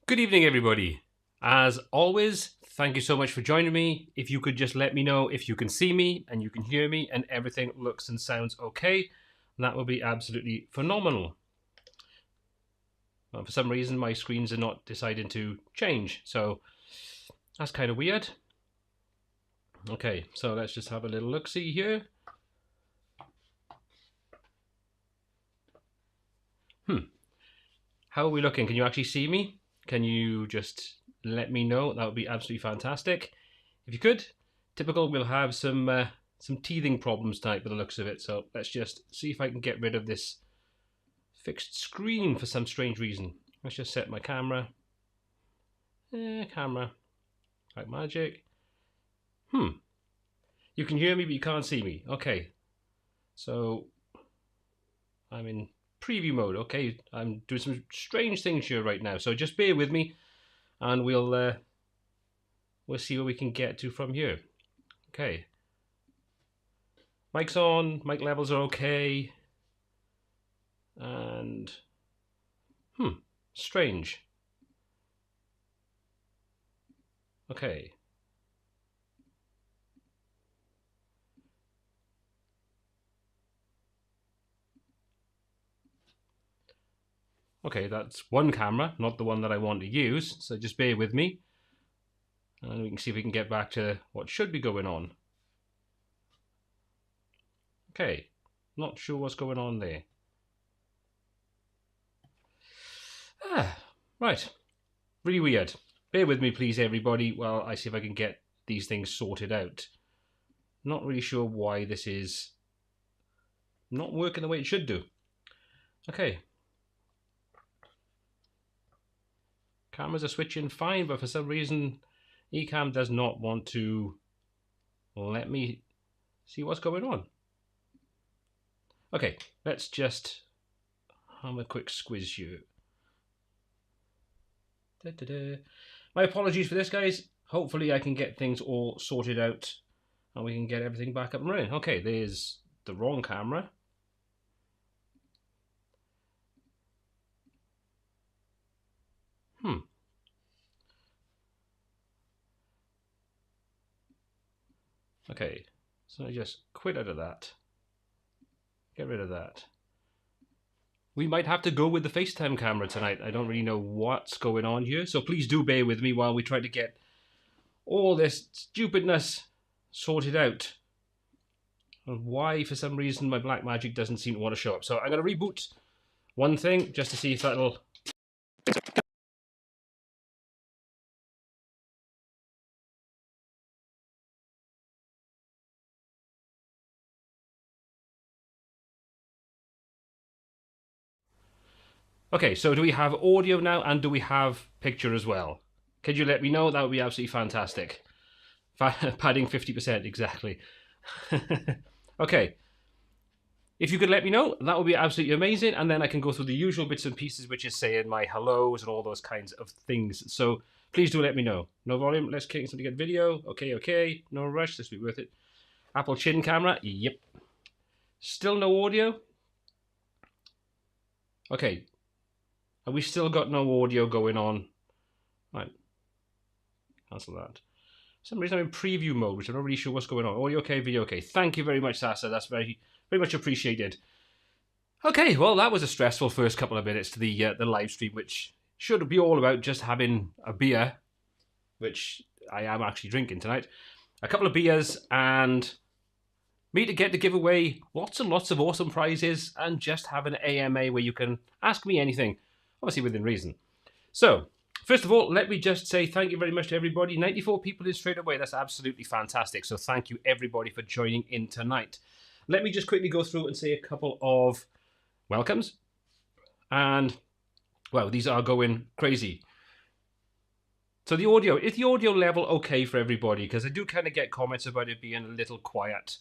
Good evening, everybody. As always, thank you so much for joining me. If you could just let me know if you can see me and you can hear me and everything looks and sounds okay, that would be absolutely phenomenal. For some reason, my screens are not deciding to change, so that's kind of weird. Okay, so let's just have a little look-see here. How are we looking? Can you actually see me? Can you just let me know? That would be absolutely fantastic. If you could. Typical, we'll have some teething problems tonight by the looks of it. So let's just see if I can get rid of this fixed screen for some strange reason. Let's just set my camera. Camera. Like magic. You can hear me, but you can't see me. Okay. So I'm in preview mode. Okay, I'm doing some strange things here right now, so just bear with me and we'll see what we can get to from here. Okay, mic's on, mic levels are okay, and strange. Okay, okay, that's one camera, not the one that I want to use, so just bear with me. And we can see if we can get back to what should be going on. Okay, not sure what's going on there. Right, really weird. Bear with me, please, everybody, while I see if I can get these things sorted out. Not really sure why this is not working the way it should do. Okay. Cameras are switching fine, but for some reason, Ecamm does not want to let me see what's going on. Okay, let's just have a quick squiz here. My apologies for this, guys. Hopefully I can get things all sorted out and we can get everything back up and running. Okay, there's the wrong camera. Okay, so I just quit out of that. Get rid of that. We might have to go with the FaceTime camera tonight. I don't really know what's going on here, so please do bear with me while we try to get all this stupidness sorted out. And why, for some reason, my black magic doesn't seem to want to show up. So I'm going to reboot one thing just to see if that'll... Okay, so do we have audio now and do we have picture as well? Could you let me know? That would be absolutely fantastic. Padding 50%, exactly. Okay. If you could let me know, that would be absolutely amazing. And then I can go through the usual bits and pieces, which is saying my hellos and all those kinds of things. So please do let me know. No volume. Let's kick something, get video. Okay, okay. No rush. This will be worth it. Apple chin camera. Yep. Still no audio. Okay. And we still got no audio going on. Right. Cancel that. For some reason I'm in preview mode, which I'm not really sure what's going on. Audio okay, video okay. Thank you very much, Sasa. That's very much appreciated. Okay, well, that was a stressful first couple of minutes to the live stream, which should be all about just having a beer, which I am actually drinking tonight. A couple of beers and me to get to give away lots and lots of awesome prizes and just have an AMA where you can ask me anything. Obviously within reason. So, first of all, let me just say thank you very much to everybody. 94 people in straight away. That's absolutely fantastic. So thank you everybody for joining in tonight. Let me just quickly go through and say a couple of welcomes. And, well, these are going crazy. So the audio, is the audio level okay for everybody? Because I do kind of get comments about it being a little quiet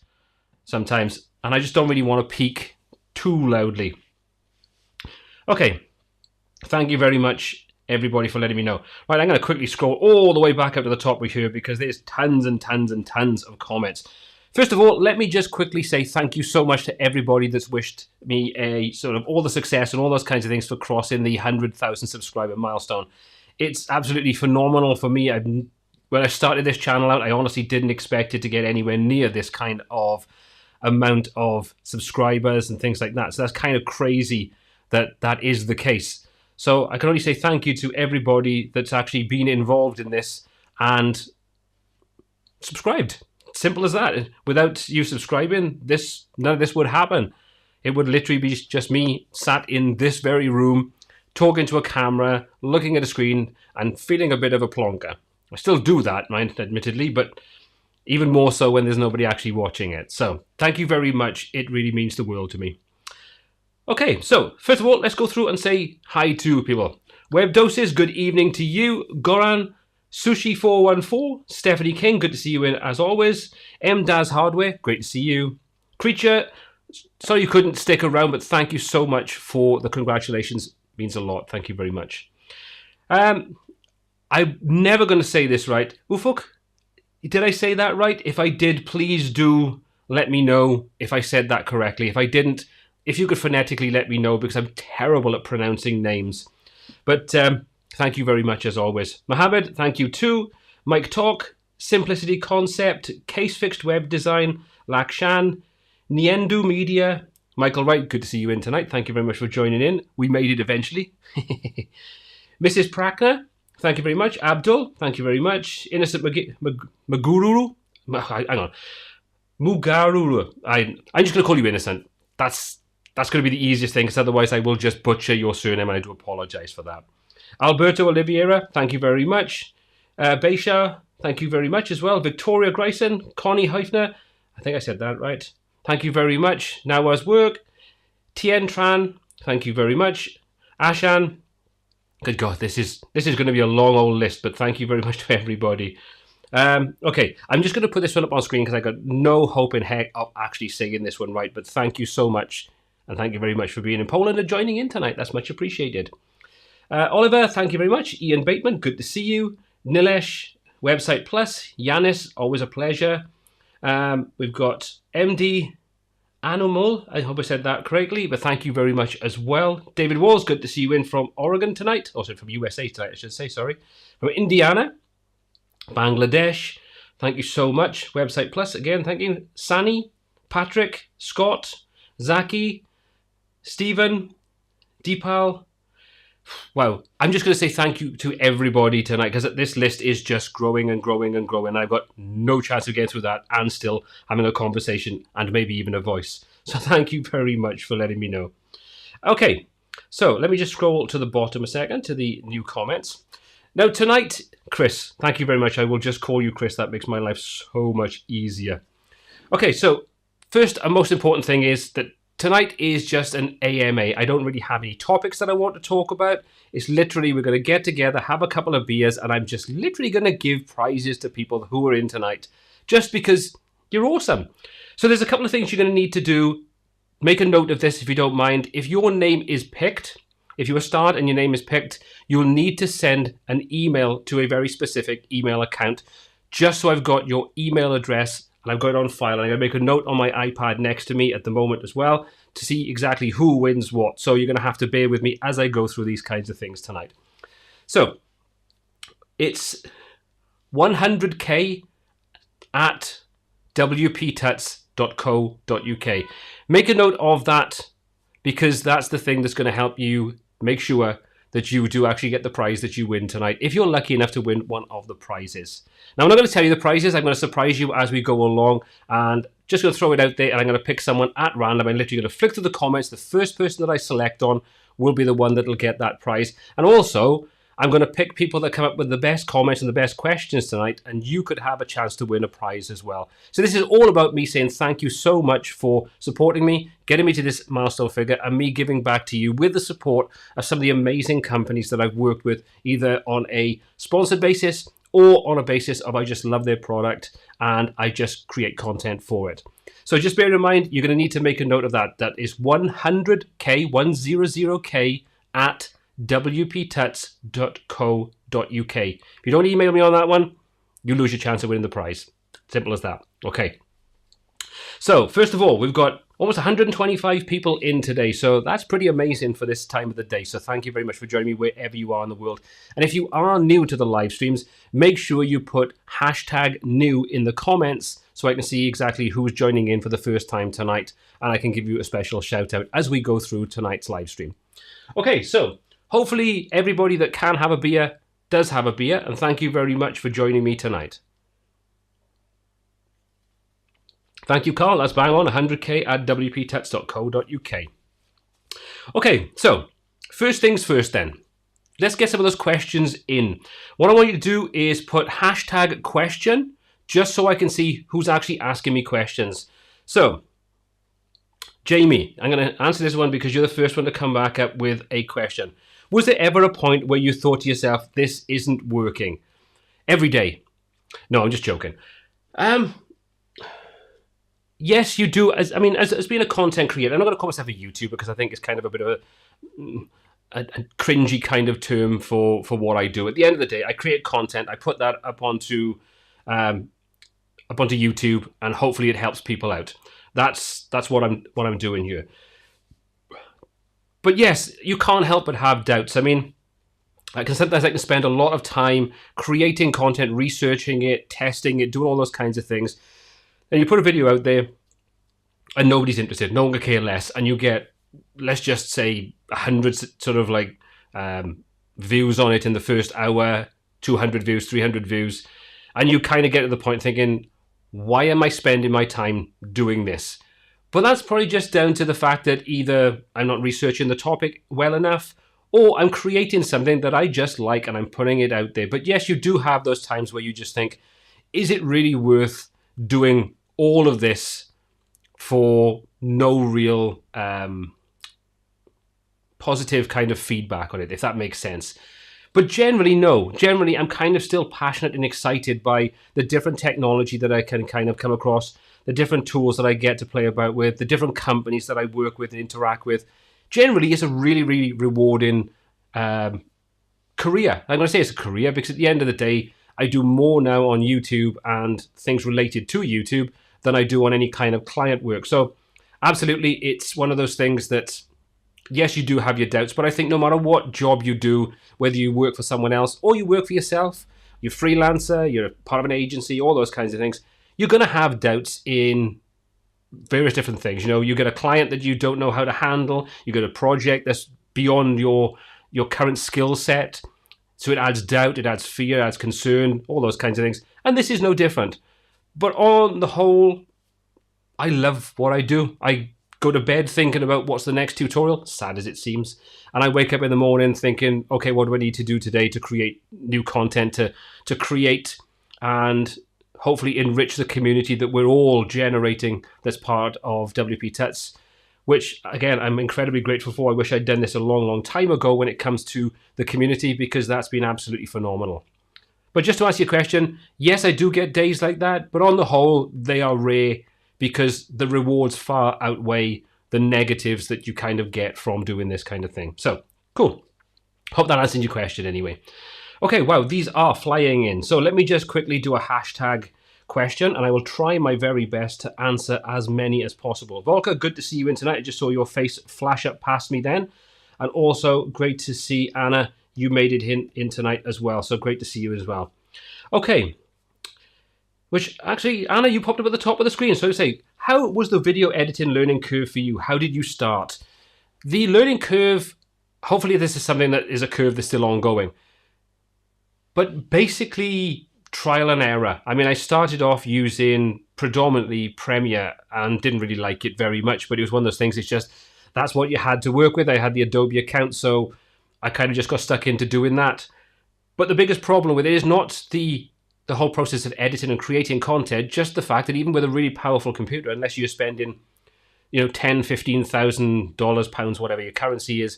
sometimes. And I just don't really want to peak too loudly. Okay. Thank you very much, everybody, for letting me know. Right, I'm going to quickly scroll all the way back up to the top of here because there's tons and tons and tons of comments. First of all, let me just quickly say thank you so much to everybody that's wished me a sort of all the success and all those kinds of things for crossing the 100,000 subscriber milestone. It's absolutely phenomenal for me. When I started this channel out, I honestly didn't expect it to get anywhere near this kind of amount of subscribers and things like that. So that's kind of crazy that that is the case. So I can only say thank you to everybody that's actually been involved in this and subscribed. Simple as that. Without you subscribing, none of this would happen. It would literally be just me sat in this very room, talking to a camera, looking at a screen, and feeling a bit of a plonker. I still do that, mind, admittedly, but even more so when there's nobody actually watching it. So thank you very much. It really means the world to me. Okay, so first of all, let's go through and say hi to people. Web Doses, good evening to you. Goran, Sushi414, Stephanie King, good to see you in as always. M. Daz Hardware, great to see you. Creature, sorry you couldn't stick around, but thank you so much for the congratulations. Means a lot. Thank you very much. I'm never going to say this right. Ufuk, did I say that right? If I did, please do let me know if I said that correctly. If I didn't, if you could phonetically let me know, because I'm terrible at pronouncing names. But thank you very much as always. Mohammed, thank you too. Mike Talk, Simplicity Concept, Case Fixed Web Design, Lakshan, Niendu Media, Michael Wright, good to see you in tonight. Thank you very much for joining in. We made it eventually. Mrs. Prakna, thank you very much. Abdul, thank you very much. Innocent Magururu, hang on. Mugaruru. I'm just going to call you Innocent. That's going to be the easiest thing, because otherwise I will just butcher your surname, and I do apologise for that. Alberto Oliveira, thank you very much. Beisha, thank you very much as well. Victoria Grayson, Connie Heifner, I think I said that right. Thank you very much. Nawa's Work, Tien Tran, thank you very much. Ashan, good God, this is going to be a long old list, but thank you very much to everybody. Okay, I'm just going to put this one up on screen because I got no hope in heck of actually saying this one right, but thank you so much, and thank you very much for being in Poland and joining in tonight. That's much appreciated. Oliver, thank you very much. Ian Bateman, good to see you. Nilesh, Website Plus. Yanis, always a pleasure. We've got MD Animal, I hope I said that correctly, but thank you very much as well. David Walls, good to see you in from Oregon tonight. Also from USA tonight, I should say, sorry. From Indiana. Bangladesh, thank you so much. Website Plus, again, thank you. Sani, Patrick, Scott, Zaki, Stephen, Deepal. Wow, I'm just going to say thank you to everybody tonight, because this list is just growing and growing and growing. I've got no chance of getting through that and still having a conversation and maybe even a voice. So thank you very much for letting me know. Okay, so let me just scroll to the bottom a second to the new comments. Now tonight, Chris, thank you very much. I will just call you Chris. That makes my life so much easier. Okay, so first and most important thing is that tonight is just an AMA. I don't really have any topics that I want to talk about. It's literally, we're going to get together, have a couple of beers, and I'm just literally going to give prizes to people who are in tonight, just because you're awesome. So there's a couple of things you're going to need to do. Make a note of this if you don't mind. If your name is picked, if you're a start and your name is picked, you'll need to send an email to a very specific email account, just so I've got your email address and I've got it on file. And I'm going to make a note on my iPad next to me at the moment as well to see exactly who wins what. So you're going to have to bear with me as I go through these kinds of things tonight. So it's 100k at wptuts.co.uk. Make a note of that, because that's the thing that's going to help you make sure that you do actually get the prize that you win tonight, if you're lucky enough to win one of the prizes. Now, I'm not going to tell you the prizes. I'm going to surprise you as we go along, and just going to throw it out there, and I'm going to pick someone at random. I'm literally going to flick through the comments. The first person that I select on will be the one that will get that prize. And also, I'm going to pick people that come up with the best comments and the best questions tonight, and you could have a chance to win a prize as well. So this is all about me saying thank you so much for supporting me, getting me to this milestone figure, and me giving back to you with the support of some of the amazing companies that I've worked with, either on a sponsored basis or on a basis of I just love their product and I just create content for it. So just bear in mind, you're going to need to make a note of that. That is 100k, 100k at wptuts.co.uk. If you don't email me on that one, you lose your chance of winning the prize. Simple as that. Okay. So, first of all, we've got Almost 125 people in today, so that's pretty amazing for this time of the day. So thank you very much for joining me wherever you are in the world. And if you are new to the live streams, make sure you put #new in the comments so I can see exactly who's joining in for the first time tonight, and I can give you a special shout out as we go through tonight's live stream. Okay, so hopefully everybody that can have a beer does have a beer, and thank you very much for joining me tonight. Thank you, Carl. That's bang on, 100k at wptuts.co.uk. Okay, so first things first then. Let's get some of those questions in. What I want you to do is put #question, just so I can see who's actually asking me questions. So, Jamie, I'm going to answer this one because you're the first one to come back up with a question. Was there ever a point where you thought to yourself, this isn't working? Every day. No, I'm just joking. Yes, you do. As being a content creator, I'm not going to call myself a YouTuber because I think it's kind of a bit of a cringy kind of term for what I do. At the end of the day, I create content. I put that up onto YouTube, and hopefully it helps people out. That's what I'm doing here. But yes, you can't help but have doubts. I mean, sometimes I can spend a lot of time creating content, researching it, testing it, doing all those kinds of things. And you put a video out there and nobody's interested, no one can care less, and you get, let's just say, 100 sort of like views on it in the first hour, 200 views, 300 views, and you kind of get to the point thinking, why am I spending my time doing this? But that's probably just down to the fact that either I'm not researching the topic well enough, or I'm creating something that I just like and I'm putting it out there. But yes, you do have those times where you just think, is it really worth doing all of this for no real positive kind of feedback on it, if that makes sense? But generally, no. Generally, I'm kind of still passionate and excited by the different technology that I can kind of come across, the different tools that I get to play about with, the different companies that I work with and interact with. Generally, it's a really, really rewarding career. I'm going to say it's a career because at the end of the day, I do more now on YouTube and things related to YouTube than I do on any kind of client work. So absolutely, it's one of those things that, yes, you do have your doubts, but I think no matter what job you do, whether you work for someone else or you work for yourself, you're a freelancer, you're part of an agency, all those kinds of things, you're going to have doubts in various different things. You know, you get a client that you don't know how to handle, you get a project that's beyond your current skill set. So it adds doubt, it adds fear, it adds concern, all those kinds of things. And this is no different. But on the whole, I love what I do. I go to bed thinking about what's the next tutorial, sad as it seems. And I wake up in the morning thinking, okay, what do I need to do today to create new content, to create and hopefully enrich the community that we're all generating that's part of WP Tuts, which, again, I'm incredibly grateful for. I wish I'd done this a long, long time ago when it comes to the community, because that's been absolutely phenomenal. But just to answer your question, yes, I do get days like that, but on the whole, they are rare because the rewards far outweigh the negatives that you kind of get from doing this kind of thing. So, cool. Hope that answered your question anyway. Okay, wow, these are flying in. So let me just quickly do a hashtag question, and I will try my very best to answer as many as possible. Volker, good to see you in tonight. I just saw your face flash up past me then. And also great to see Anna. You made it in tonight as well, so great to see you as well. Okay, which actually, Anna, you popped up at the top of the screen. So say, how was the video editing learning curve for you? How did you start? The learning curve, hopefully this is something that is a curve that's still ongoing. But basically, trial and error. I mean, I started off using predominantly Premiere and didn't really like it very much, but it was one of those things, it's just, that's what you had to work with. I had the Adobe account, so I kind of just got stuck into doing that. But the biggest problem with it is not the whole process of editing and creating content, just the fact that even with a really powerful computer, unless you're spending, you know, $10,000, $15,000, pounds, whatever your currency is,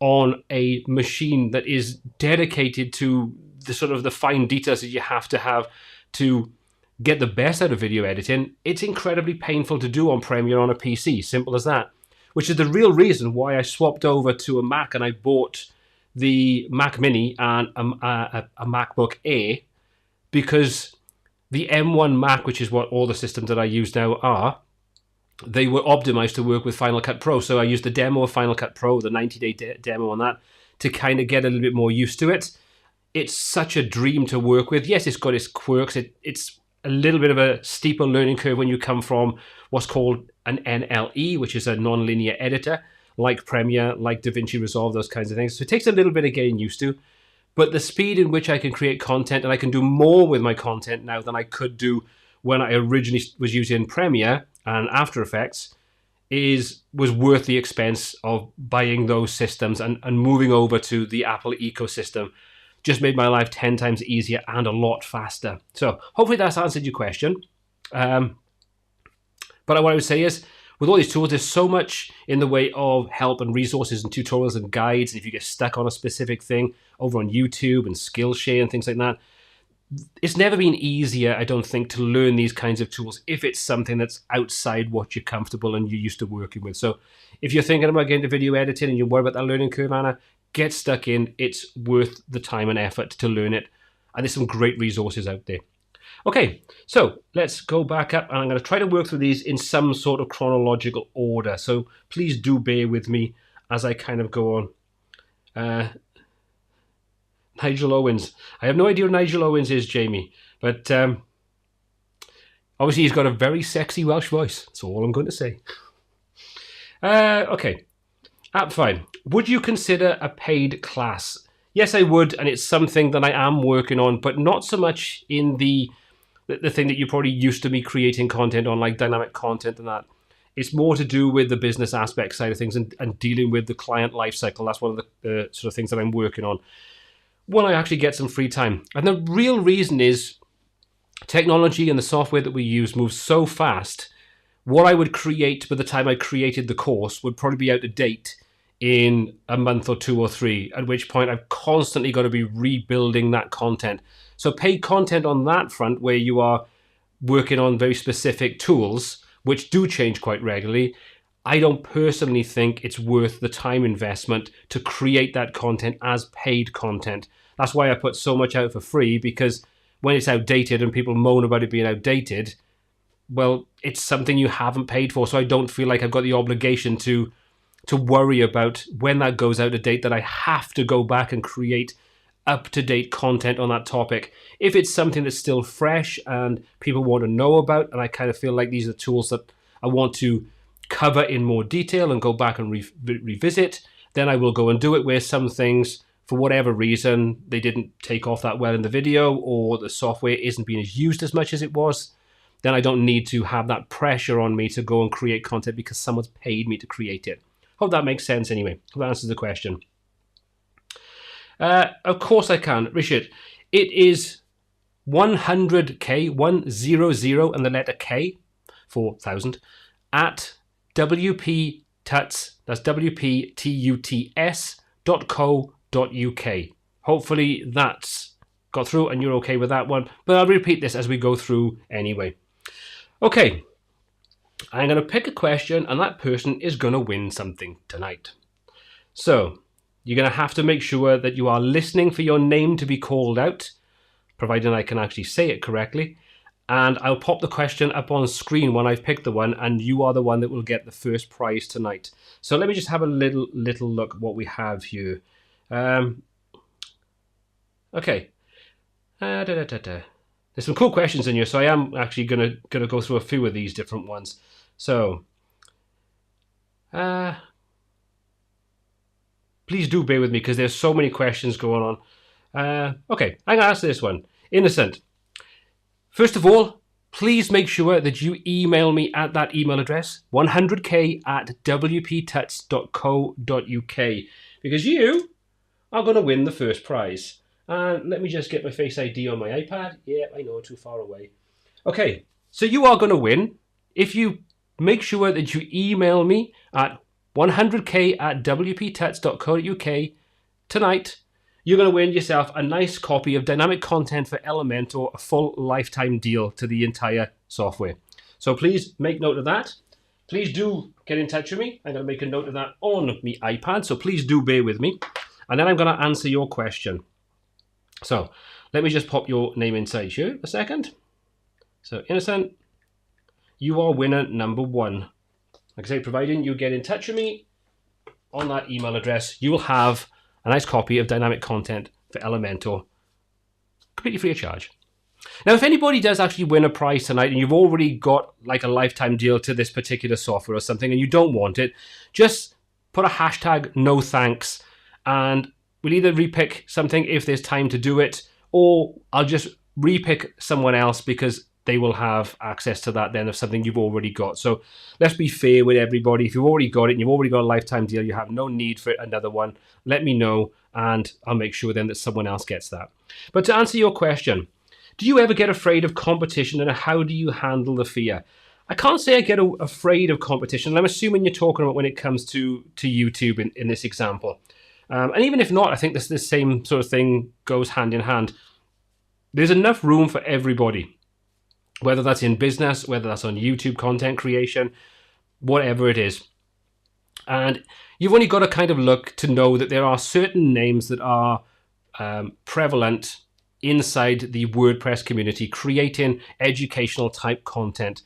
on a machine that is dedicated to the sort of the fine details that you have to get the best out of video editing, it's incredibly painful to do on Premiere on a PC, simple as that. Which is the real reason why I swapped over to a Mac and I bought the Mac Mini and a MacBook Air, because the M1 Mac, which is what all the systems that I use now are, they were optimized to work with Final Cut Pro. So I used the demo of Final Cut Pro, the 90-day demo on that, to kind of get a little bit more used to it. It's such a dream to work with. Yes, it's got its quirks. It's a little bit of a steeper learning curve when you come from what's called an NLE, which is a non-linear editor, like Premiere, like DaVinci Resolve, those kinds of things. So it takes a little bit of getting used to. But the speed in which I can create content, and I can do more with my content now than I could do when I originally was using Premiere and After Effects, was worth the expense of buying those systems and moving over to the Apple ecosystem. Just made my life 10 times easier and a lot faster. So hopefully that's answered your question. But what I would say is, with all these tools, there's so much in the way of help and resources and tutorials and guides. And if you get stuck on a specific thing over on YouTube and Skillshare and things like that, it's never been easier, I don't think, to learn these kinds of tools if it's something that's outside what you're comfortable and you're used to working with. So if you're thinking about getting into video editing and you're worried about that learning curve, Anna, get stuck in. It's worth the time and effort to learn it. And there's some great resources out there. Okay, so let's go back up, and I'm going to try to work through these in some sort of chronological order. So please do bear with me as I kind of go on. Nigel Owens. I have no idea who Nigel Owens is, Jamie, but obviously he's got a very sexy Welsh voice. That's all I'm going to say. Okay, app fine. Would you consider a paid class? Yes, I would, and it's something that I am working on, but not so much in the thing that you're probably used to me creating content on, like dynamic content and that. It's more to do with the business aspect side of things and dealing with the client lifecycle. That's one of the sort of things that I'm working on when I actually get some free time. And the real reason is technology and the software that we use moves so fast. What I would create by the time I created the course would probably be out of date in a month or 2 or 3, at which point I've constantly got to be rebuilding that content. So paid content on that front, where you are working on very specific tools, which do change quite regularly, I don't personally think it's worth the time investment to create that content as paid content. That's why I put so much out for free, because when it's outdated and people moan about it being outdated, well, it's something you haven't paid for. So I don't feel like I've got the obligation to worry about when that goes out of date, that I have to go back and create up-to-date content on that topic. If it's something that's still fresh and people want to know about, and I kind of feel like these are tools that I want to cover in more detail and go back and revisit, then I will go and do it. Where some things, for whatever reason, they didn't take off that well in the video, or the software isn't being used as much as it was, then I don't need to have that pressure on me to go and create content because someone's paid me to create it. Hope that makes sense anyway. Hope that answers the question. Of course I can. Richard, it is 100K, 100 and the letter K, 4,000, at WPTuts, that's WPTUTS.co.uk. Hopefully that's got through and you're okay with that one, but I'll repeat this as we go through anyway. Okay, I'm going to pick a question and that person is going to win something tonight. So you're going to have to make sure that you are listening for your name to be called out, providing I can actually say it correctly. And I'll pop the question up on screen when I've picked the one, and you are the one that will get the first prize tonight. So let me just have a little look at what we have here. Okay. There's some cool questions in here, so I am actually gonna go through a few of these different ones. So, please do bear with me because there's so many questions going on. Okay, I'm gonna answer this one. Innocent. First of all, please make sure that you email me at that email address, 100k@wptuts.co.uk, because you are going to win the first prize. And let me just get my Face ID on my iPad. Yeah, I know, too far away. Okay, so you are going to win if you make sure that you email me at 100k@wptuts.co.uk tonight. You're going to win yourself a nice copy of dynamic content for Elementor, a full lifetime deal to the entire software. So please make note of that. Please do get in touch with me. I'm going to make a note of that on my iPad, so please do bear with me. And then I'm going to answer your question. So let me just pop your name inside here a second. So Innocent, you are winner number 1 Like I say, providing you get in touch with me on that email address, you will have a nice copy of dynamic content for Elementor, completely free of charge. Now, if anybody does actually win a prize tonight and you've already got like a lifetime deal to this particular software or something and you don't want it, just put a hashtag no thanks and we'll either repick something if there's time to do it, or I'll just repick someone else because they will have access to that then of something you've already got. So let's be fair with everybody. If you've already got it and you've already got a lifetime deal, you have no need for another one. Let me know and I'll make sure then that someone else gets that. But to answer your question, do you ever get afraid of competition and how do you handle the fear? I can't say I get afraid of competition. I'm assuming you're talking about when it comes to YouTube in this example. And even if not, I think this same sort of thing goes hand in hand. There's enough room for everybody, whether that's in business, whether that's on YouTube content creation, whatever it is. And you've only got to kind of look to know that there are certain names that are prevalent inside the WordPress community, creating educational type content.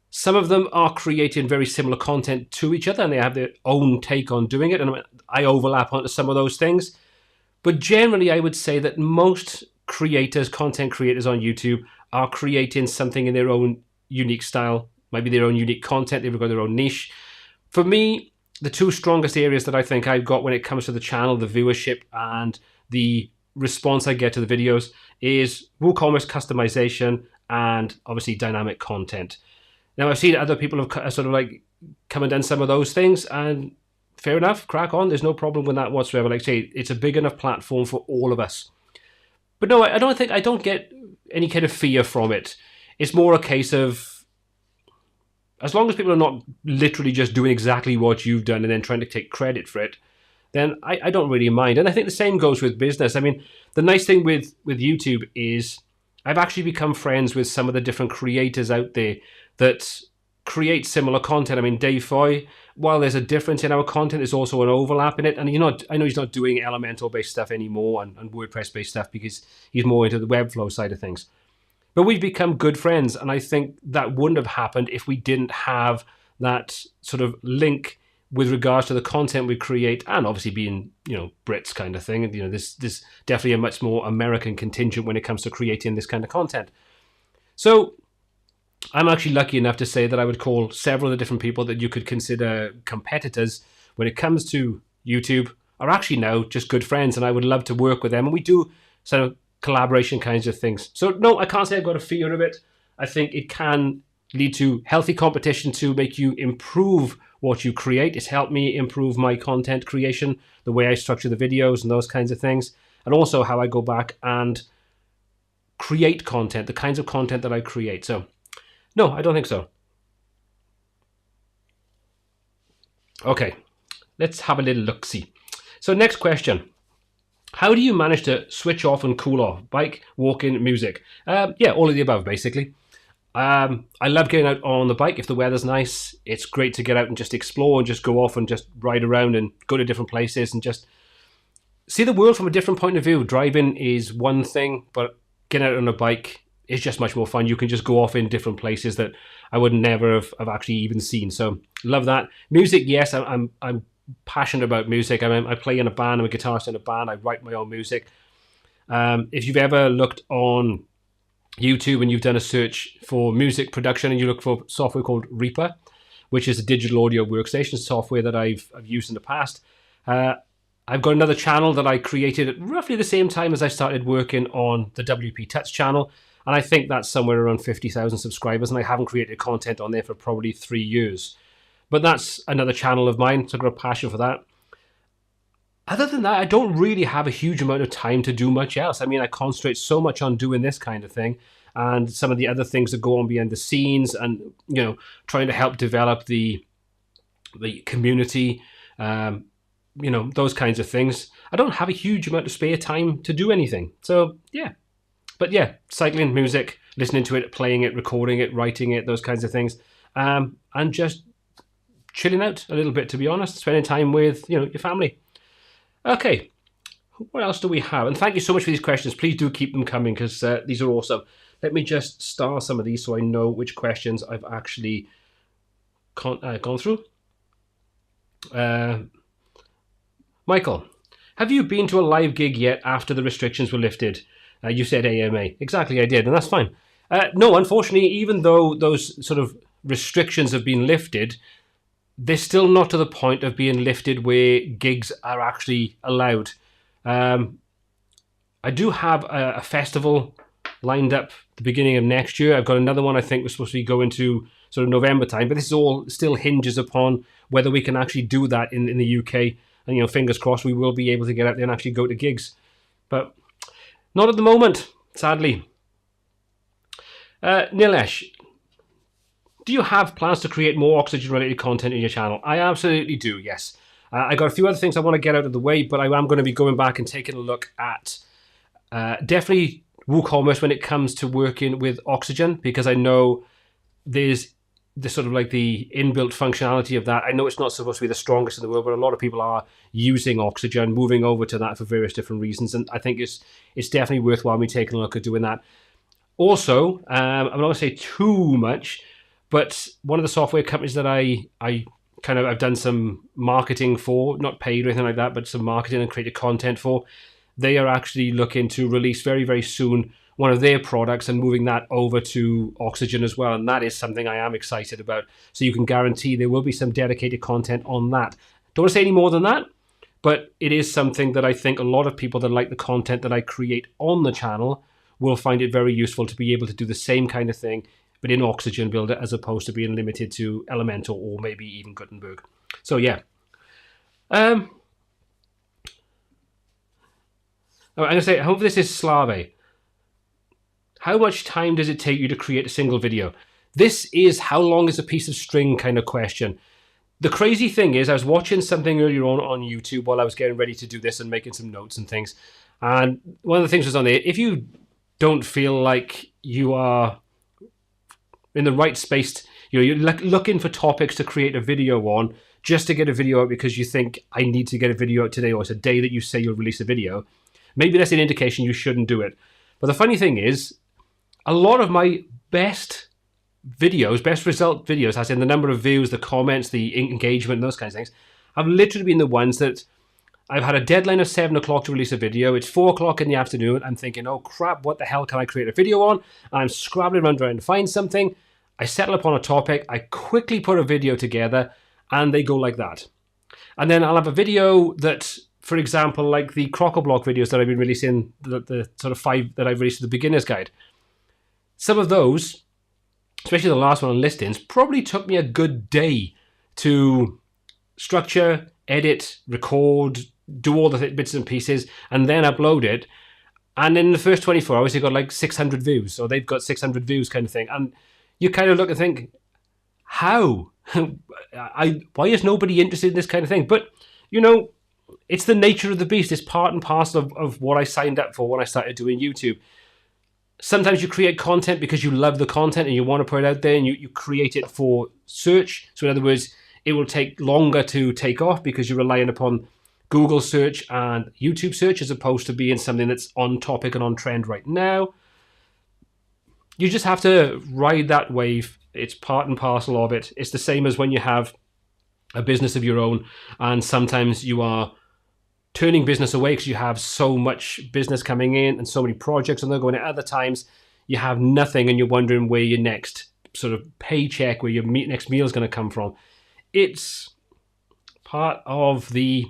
Some of them are creating very similar content to each other and they have their own take on doing it. And I overlap onto some of those things. But generally, I would say that most creators, content creators on YouTube are creating something in their own unique style, might be their own unique content, they've got their own niche. For me, the two strongest areas that I think I've got when it comes to the channel, the viewership and the response I get to the videos is WooCommerce customization and obviously dynamic content. Now I've seen other people have sort of like come and done some of those things and fair enough, crack on. There's no problem with that whatsoever. Like I say, it's a big enough platform for all of us. But no, I don't get any kind of fear from it. It's more a case of, as long as people are not literally just doing exactly what you've done and then trying to take credit for it, then I don't really mind. And I think the same goes with business. I mean, the nice thing with YouTube is I've actually become friends with some of the different creators out there that create similar content. I mean, Dave Foy, while there's a difference in our content, there's also an overlap in it. And I know he's not doing Elementor-based stuff anymore and WordPress-based stuff because he's more into the Webflow side of things. But we've become good friends, and I think that wouldn't have happened if we didn't have that sort of link with regards to the content we create, and obviously being, Brits kind of thing. And, there's definitely a much more American contingent when it comes to creating this kind of content. So I'm actually lucky enough to say that I would call several of the different people that you could consider competitors when it comes to YouTube are actually now just good friends, and I would love to work with them. And we do sort of collaboration kinds of things. So no, I can't say I've got a fear of it. I think it can lead to healthy competition to make you improve what you create. It's helped me improve my content creation, the way I structure the videos and those kinds of things, and also how I go back and create content, the kinds of content that I create. So no, I don't think so. Okay, let's have a little look-see. So next question. How do you manage to switch off and cool off? Bike, walking, music? Yeah, all of the above, basically. I love getting out on the bike if the weather's nice. It's great to get out and just explore and just go off and just ride around and go to different places and just see the world from a different point of view. Driving is one thing, but getting out on a bike is just much more fun. You can just go off in different places that I would never have actually even seen. So love that. Music, yes, I'm passionate about music. I play in a band. I'm a guitarist in a band. I write my own music. If you've ever looked on YouTube and you've done a search for music production and you look for software called Reaper, which is a digital audio workstation software that I've used in the past. I've got another channel that I created at roughly the same time as I started working on the WP Tuts channel. And I think that's somewhere around 50,000 subscribers. And I haven't created content on there for probably 3 years. But that's another channel of mine, so I've got a passion for that. Other than that, I don't really have a huge amount of time to do much else. I mean, I concentrate so much on doing this kind of thing and some of the other things that go on behind the scenes and, trying to help develop the community, those kinds of things. I don't have a huge amount of spare time to do anything. So, yeah. But yeah, cycling, music, listening to it, playing it, recording it, writing it, those kinds of things. And just chilling out a little bit, to be honest, spending time with, your family. Okay, what else do we have? And thank you so much for these questions. Please do keep them coming because these are awesome. Let me just star some of these so I know which questions I've actually gone through. Michael, have you been to a live gig yet after the restrictions were lifted? You said AMA. Exactly, I did, and that's fine. No, unfortunately, even though those sort of restrictions have been lifted, they're still not to the point of being lifted where gigs are actually allowed. I do have a festival lined up the beginning of next year. I've got another one I think we're supposed to be going to sort of November time, but this is all still hinges upon whether we can actually do that in the UK. And, you know, fingers crossed we will be able to get out there and actually go to gigs. But not at the moment, sadly. Nilesh, do you have plans to create more oxygen-related content in your channel? I absolutely do, yes. I got a few other things I want to get out of the way, but I am going to be going back and taking a look at definitely WooCommerce when it comes to working with Oxygen, because I know there's the sort of like the inbuilt functionality of that. I know it's not supposed to be the strongest in the world, but a lot of people are using Oxygen, moving over to that for various different reasons, and I think it's definitely worthwhile me taking a look at doing that. Also, I'm not going to say too much, but one of the software companies that I've done some marketing for, not paid or anything like that, but some marketing and creative content for, they are actually looking to release very, very soon one of their products and moving that over to Oxygen as well. And that is something I am excited about. So you can guarantee there will be some dedicated content on that. Don't want to say any more than that, but it is something that I think a lot of people that like the content that I create on the channel will find it very useful to be able to do the same kind of thing, but in Oxygen Builder, as opposed to being limited to Elementor or maybe even Gutenberg. So yeah. I'm going to say, I hope this is Slave. How much time does it take you to create a single video? This is how long is a piece of string kind of question. The crazy thing is, I was watching something earlier on YouTube while I was getting ready to do this and making some notes and things. And one of the things was on there, if you don't feel like you are in the right space, you're looking for topics to create a video on, just to get a video out because you think I need to get a video out today, or it's a day that you say you'll release a video, maybe that's an indication you shouldn't do it. But the funny thing is, a lot of my best videos, best result videos, as in the number of views, the comments, the engagement, those kinds of things, have literally been the ones that I've had a deadline of 7 o'clock to release a video. It's 4 o'clock in the afternoon. I'm thinking, oh crap, what the hell can I create a video on? I'm scrabbling around trying to find something. I settle upon a topic. I quickly put a video together and they go like that. And then I'll have a video that, for example, like the Croco blog videos that I've been releasing, the sort of 5 that I've released as the beginner's guide. Some of those, especially the last one on listings, probably took me a good day to structure, edit, record, do all the bits and pieces, and then upload it. And in the first 24 hours, they got like 600 views, or they've got 600 views kind of thing. And you kind of look and think, how? Why is nobody interested in this kind of thing? But, you know, it's the nature of the beast. It's part and parcel of what I signed up for when I started doing YouTube. Sometimes you create content because you love the content and you want to put it out there, and you create it for search. So in other words, it will take longer to take off because you're relying upon Google search and YouTube search as opposed to being something that's on topic and on trend right now. You just have to ride that wave. It's part and parcel of it. It's the same as when you have a business of your own and sometimes you are turning business away because you have so much business coming in and so many projects and they're going. At other times you have nothing and you're wondering where your next sort of paycheck, where your next meal is going to come from. It's part of the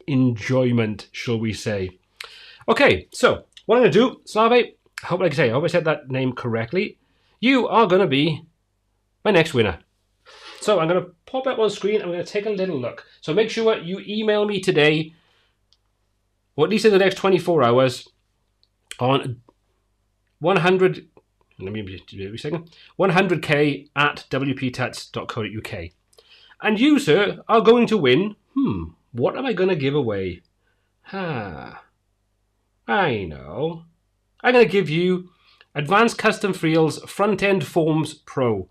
enjoyment, shall we say. Okay, so what I'm going to do, Slave, I hope I said that name correctly. You are going to be my next winner. So I'm going to pop up on screen. I'm going to take a little look. So make sure you email me today, or at least in the next 24 hours, on 100. Let me do a second. 100k at wptuts.co.uk. And you, sir, are going to win. What am I going to give away? I know. I'm going to give you Advanced Custom Fields Front-End Forms Pro.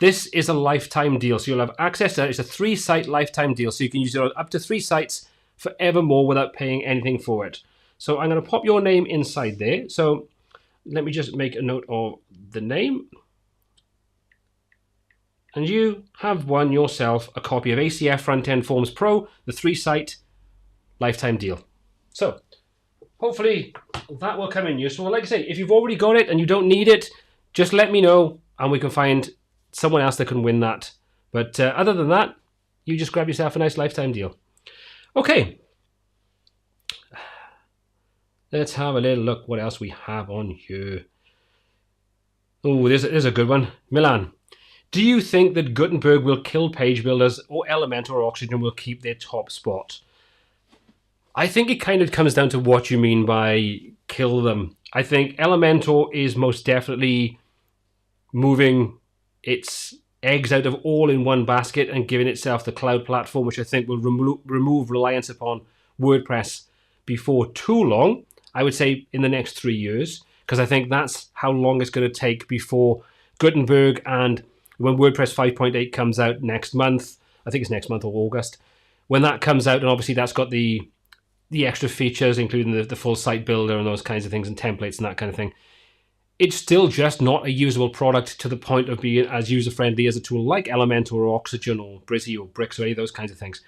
This is a lifetime deal, so you'll have access to it. It's a 3-site lifetime deal, so you can use it on up to 3 sites forevermore without paying anything for it. So I'm going to pop your name inside there. So let me just make a note of the name. and you have won yourself a copy of ACF Front-End Forms Pro, the 3-site lifetime deal. So hopefully that will come in useful. Like I say, if you've already got it and you don't need it, just let me know and we can find someone else that can win that. But other than that, you just grab yourself a nice lifetime deal. Okay. Let's have a little look what else we have on here. Oh, there's a good one. Milan, do you think that Gutenberg will kill page builders or Elementor or Oxygen will keep their top spot? I think it kind of comes down to what you mean by kill them. I think Elementor is most definitely moving its eggs out of all in one basket and giving itself the cloud platform, which I think will remove reliance upon WordPress before too long. I would say in the next 3 years, because I think that's how long it's going to take before Gutenberg, and when WordPress 5.8 comes out next month, I think it's next month or August, when that comes out, and obviously that's got the extra features, including the full site builder and those kinds of things and templates and that kind of thing, it's still just not a usable product to the point of being as user-friendly as a tool like Elementor or Oxygen or Brizzy or Bricks or any of those kinds of things.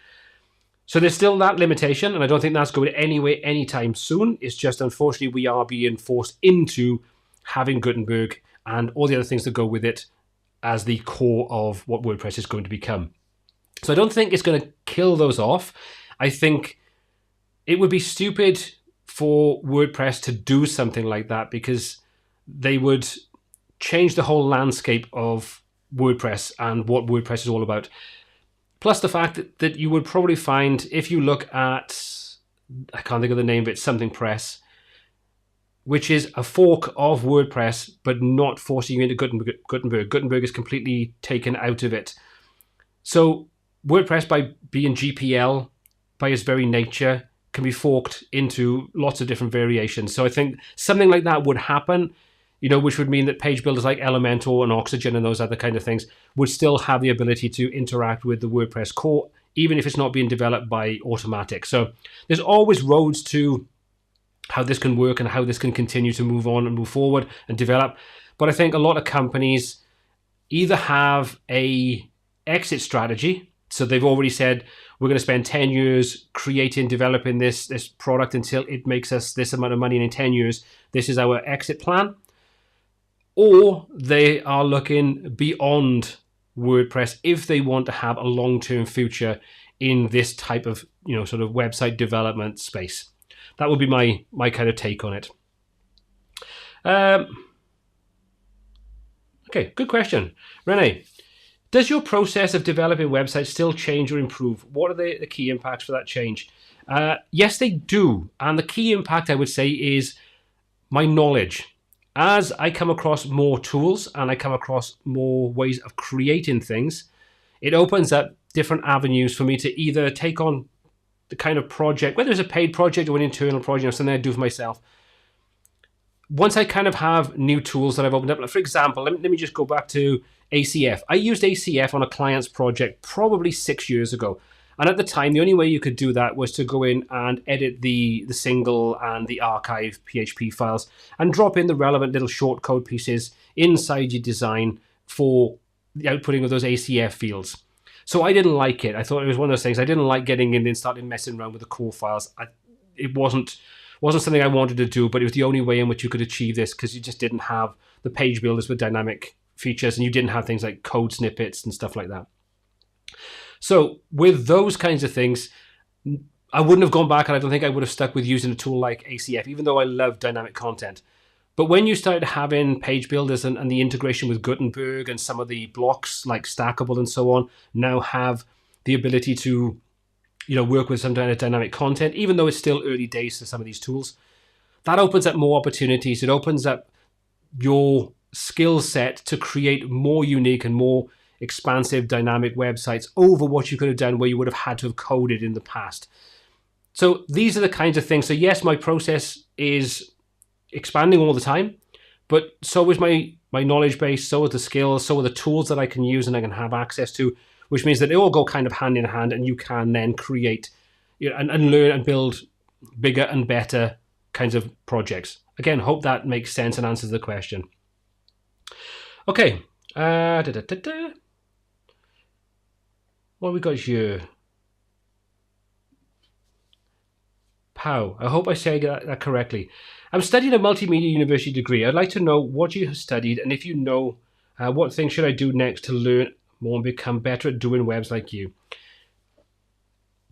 So there's still that limitation, and I don't think that's going anywhere anytime soon. It's just, unfortunately, we are being forced into having Gutenberg and all the other things that go with it as the core of what WordPress is going to become. So I don't think it's going to kill those off. I think it would be stupid for WordPress to do something like that, because they would change the whole landscape of WordPress and what WordPress is all about. Plus the fact that you would probably find, if you look at, I can't think of the name of it, something Press, which is a fork of WordPress, but not forcing you into Gutenberg. Gutenberg is completely taken out of it. So WordPress, by being GPL, by its very nature, can be forked into lots of different variations. So I think something like that would happen, which would mean that page builders like Elementor and Oxygen and those other kind of things would still have the ability to interact with the WordPress core, even if it's not being developed by Automatic. So there's always roads to how this can work and how this can continue to move on and move forward and develop. But I think a lot of companies either have a exit strategy. So they've already said, we're going to spend 10 years creating, developing this product until it makes us this amount of money, and in 10 years, this is our exit plan. Or they are looking beyond WordPress if they want to have a long-term future in this type of, sort of website development space. That would be my kind of take on it. Okay, good question. Renee, does your process of developing websites still change or improve? What are the key impacts for that change? Yes, they do. And the key impact, I would say, is my knowledge. As I come across more tools and I come across more ways of creating things, it opens up different avenues for me to either take on the kind of project, whether it's a paid project or an internal project or something I do for myself. Once I kind of have new tools that I've opened up, like for example, let me just go back to ACF. I used ACF on a client's project probably 6 years ago. And at the time, the only way you could do that was to go in and edit the single and the archive PHP files and drop in the relevant little short code pieces inside your design for the outputting of those ACF fields. So I didn't like it. I thought it was one of those things. I didn't like getting in and starting messing around with the core files. It wasn't something I wanted to do, but it was the only way in which you could achieve this, because you just didn't have the page builders with dynamic features, and you didn't have things like code snippets and stuff like that. So with those kinds of things, I wouldn't have gone back, and I don't think I would have stuck with using a tool like ACF, even though I love dynamic content. But when you started having page builders and the integration with Gutenberg and some of the blocks like Stackable and so on now have the ability to work with some kind of dynamic content, even though it's still early days for some of these tools, that opens up more opportunities. It opens up your skill set to create more unique and more expansive dynamic websites over what you could have done where you would have had to have coded in the past. So these are the kinds of things. So yes, my process is expanding all the time, but so is my knowledge base, so are the skills, so are the tools that I can use and I can have access to, which means that they all go kind of hand in hand, and you can then create and learn and build bigger and better kinds of projects. Again, hope that makes sense and answers the question. Okay. What have we got here? Pow. I hope I say that correctly. I'm studying a multimedia university degree. I'd like to know what you have studied, and if you know, what things should I do next to learn more and become better at doing webs like you.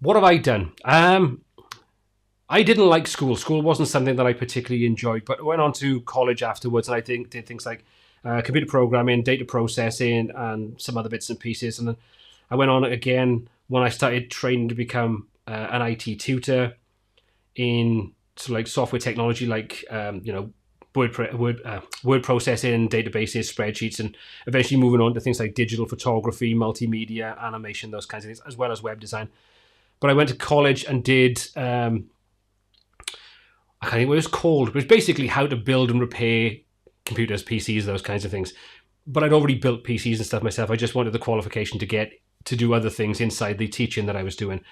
What have I done? I didn't like school. School wasn't something that I particularly enjoyed, but I went on to college afterwards, and I did things like computer programming, data processing, and some other bits and pieces. And then I went on again when I started training to become an IT tutor in sort of like software technology, like word processing, databases, spreadsheets, and eventually moving on to things like digital photography, multimedia, animation, those kinds of things, as well as web design. But I went to college and did I can't think what it was called, but it was basically how to build and repair computers, PCs, those kinds of things. But I'd already built PCs and stuff myself. I just wanted the qualification to get to do other things inside the teaching that I was doing.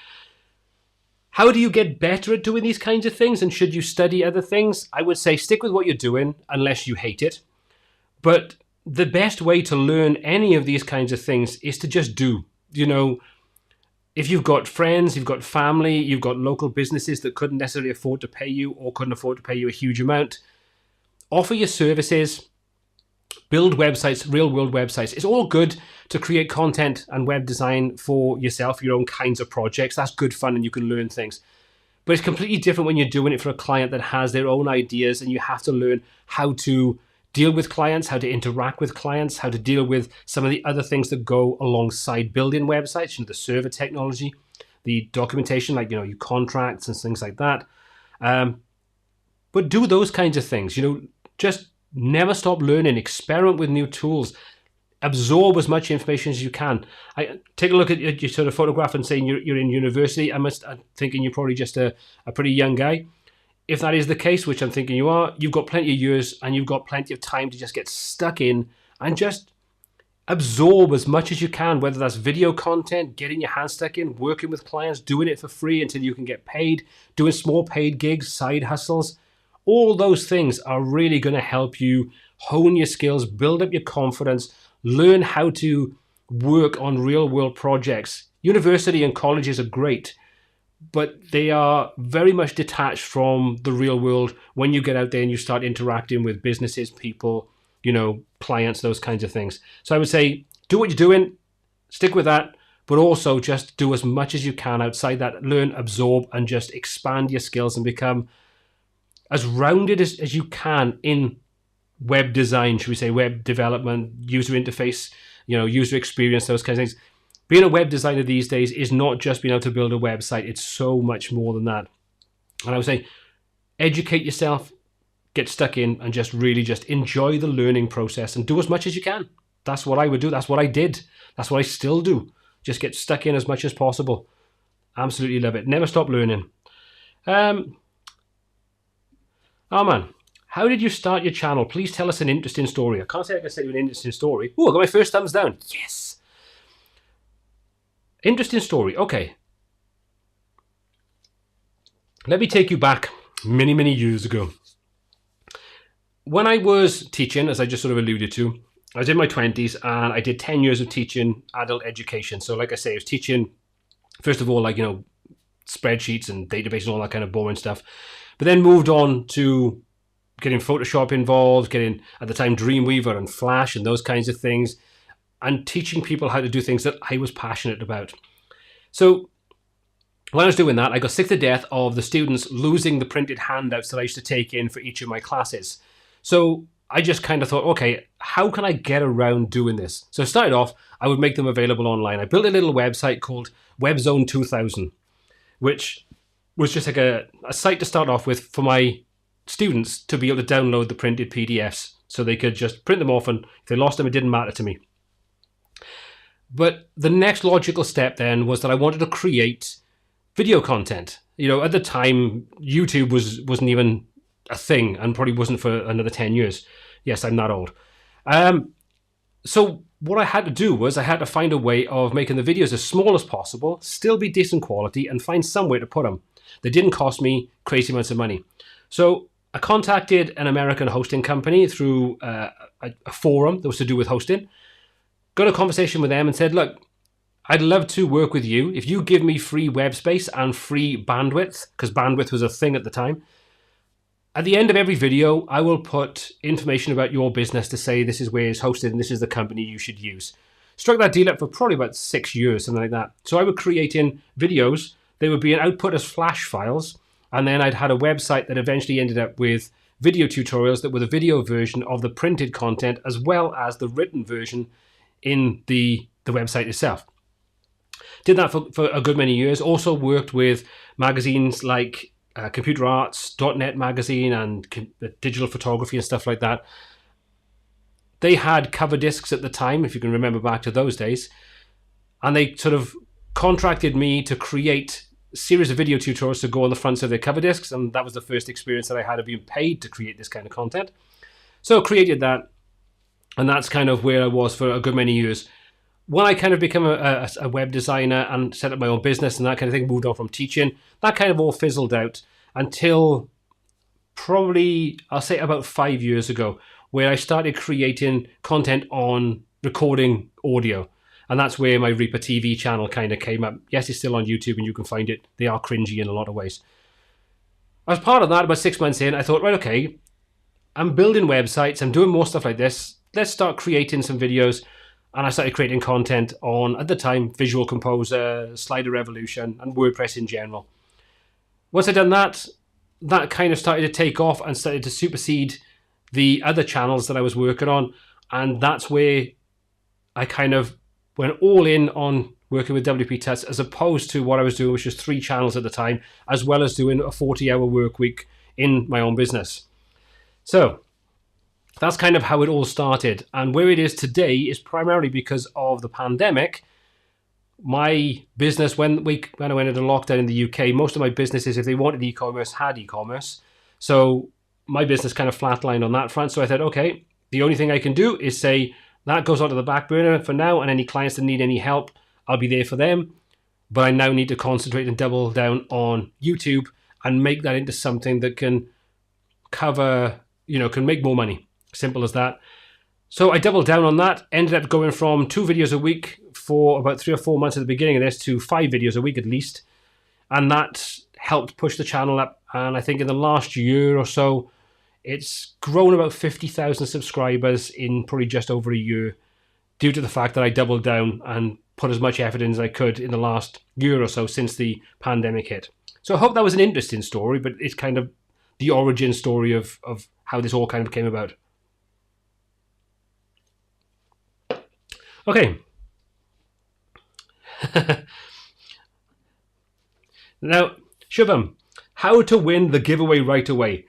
How do you get better at doing these kinds of things? And should you study other things? I would say stick with what you're doing unless you hate it. But the best way to learn any of these kinds of things is to just do. If you've got friends, you've got family, you've got local businesses that couldn't necessarily afford to pay you or couldn't afford to pay you a huge amount, offer your services, build websites, real world websites. It's all good to create content and web design for yourself, your own kinds of projects. That's good fun and you can learn things. But it's completely different when you're doing it for a client that has their own ideas, and you have to learn how to deal with clients, how to interact with clients, how to deal with some of the other things that go alongside building websites, the server technology, the documentation, like, your contracts and things like that. But do those kinds of things, just never stop learning, experiment with new tools, absorb as much information as you can. I take a look at your sort of photograph and saying you're in university. I'm thinking you're probably just a pretty young guy. If that is the case, which I'm thinking you are, you've got plenty of years and you've got plenty of time to just get stuck in and just absorb as much as you can, whether that's video content, getting your hands stuck in, working with clients, doing it for free until you can get paid, doing small paid gigs, side hustles. All those things are really going to help you hone your skills, build up your confidence, learn how to work on real world projects. University and colleges are great, but they are very much detached from the real world when you get out there and you start interacting with businesses, people, clients, those kinds of things. So I would say do what you're doing, stick with that, but also just do as much as you can outside that. Learn, absorb, and just expand your skills and become as rounded as you can in web design, should we say, web development, user interface, user experience, those kinds of things. Being a web designer these days is not just being able to build a website. It's so much more than that. And I would say educate yourself, get stuck in, and just really just enjoy the learning process and do as much as you can. That's what I would do. That's what I did. That's what I still do. Just get stuck in as much as possible. Absolutely love it. Never stop learning. Oh man, how did you start your channel? Please tell us an interesting story. I can't say I can tell you an interesting story. Oh, I got my first thumbs down. Yes. Interesting story. Okay. Let me take you back many, many years ago. When I was teaching, as I just sort of alluded to, I was in my 20s and I did 10 years of teaching adult education. So like I say, I was teaching, first of all, spreadsheets and databases and all that kind of boring stuff. But then moved on to getting Photoshop involved, getting, at the time, Dreamweaver and Flash and those kinds of things, and teaching people how to do things that I was passionate about. So when I was doing that, I got sick to death of the students losing the printed handouts that I used to take in for each of my classes. So I just kind of thought, okay, how can I get around doing this? So I started off, I would make them available online. I built a little website called WebZone 2000, which was just like a site to start off with for my students to be able to download the printed PDFs so they could just print them off, and if they lost them, it didn't matter to me. But the next logical step then was that I wanted to create video content. At the time, YouTube wasn't even a thing and probably wasn't for another 10 years. Yes, I'm that old. So what I had to do was I had to find a way of making the videos as small as possible, still be decent quality, and find somewhere to put them that didn't cost me crazy amounts of money. So I contacted an American hosting company through a forum that was to do with hosting. Got a conversation with them and said, look, I'd love to work with you. If you give me free web space and free bandwidth, because bandwidth was a thing at the time, at the end of every video, I will put information about your business to say this is where it's hosted and this is the company you should use. Struck that deal up for probably about 6 years, something like that. So I would create in videos. They would be an output as Flash files. And then I'd had a website that eventually ended up with video tutorials that were the video version of the printed content as well as the written version in the website itself. Did that for a good many years. Also worked with magazines like Computer Arts, .NET magazine, and digital photography and stuff like that. They had cover discs at the time, if you can remember back to those days. And they sort of contracted me to create a series of video tutorials to go on the fronts of their cover discs. And that was the first experience that I had of being paid to create this kind of content. So created that. And that's kind of where I was for a good many years. When I kind of became a web designer and set up my own business and that kind of thing, moved on from teaching, that kind of all fizzled out until probably, I'll say about 5 years ago, where I started creating content on recording audio. And that's where my Reaper TV channel kind of came up. Yes, it's still on YouTube and you can find it. They are cringy in a lot of ways. As part of that, about 6 months in, I thought, right, okay, I'm building websites, I'm doing more stuff like this. Let's start creating some videos. And I started creating content on, at the time, Visual Composer, Slider Revolution, and WordPress in general. Once I'd done that, that kind of started to take off and started to supersede the other channels that I was working on. And that's where I kind of went all in on working with WP Tuts, as opposed to what I was doing, which was 3 channels at the time, as well as doing a 40-hour work week in my own business. So that's kind of how it all started. And where it is today is primarily because of the pandemic. My business, when I went into lockdown in the UK, most of my businesses, if they wanted e-commerce, had e-commerce. So my business kind of flatlined on that front. So I thought, okay, the only thing I can do is say that goes onto the back burner for now, and any clients that need any help, I'll be there for them. But I now need to concentrate and double down on YouTube and make that into something that can cover, can make more money. Simple as that. So I doubled down on that, ended up going from 2 videos a week for about 3 or 4 months at the beginning of this to 5 videos a week at least. And that helped push the channel up. And I think in the last year or so, it's grown about 50,000 subscribers in probably just over a year, due to the fact that I doubled down and put as much effort in as I could in the last year or so since the pandemic hit. So I hope that was an interesting story, but it's kind of the origin story of how this all kind of came about. Okay. Now, Shubham, how to win the giveaway right away?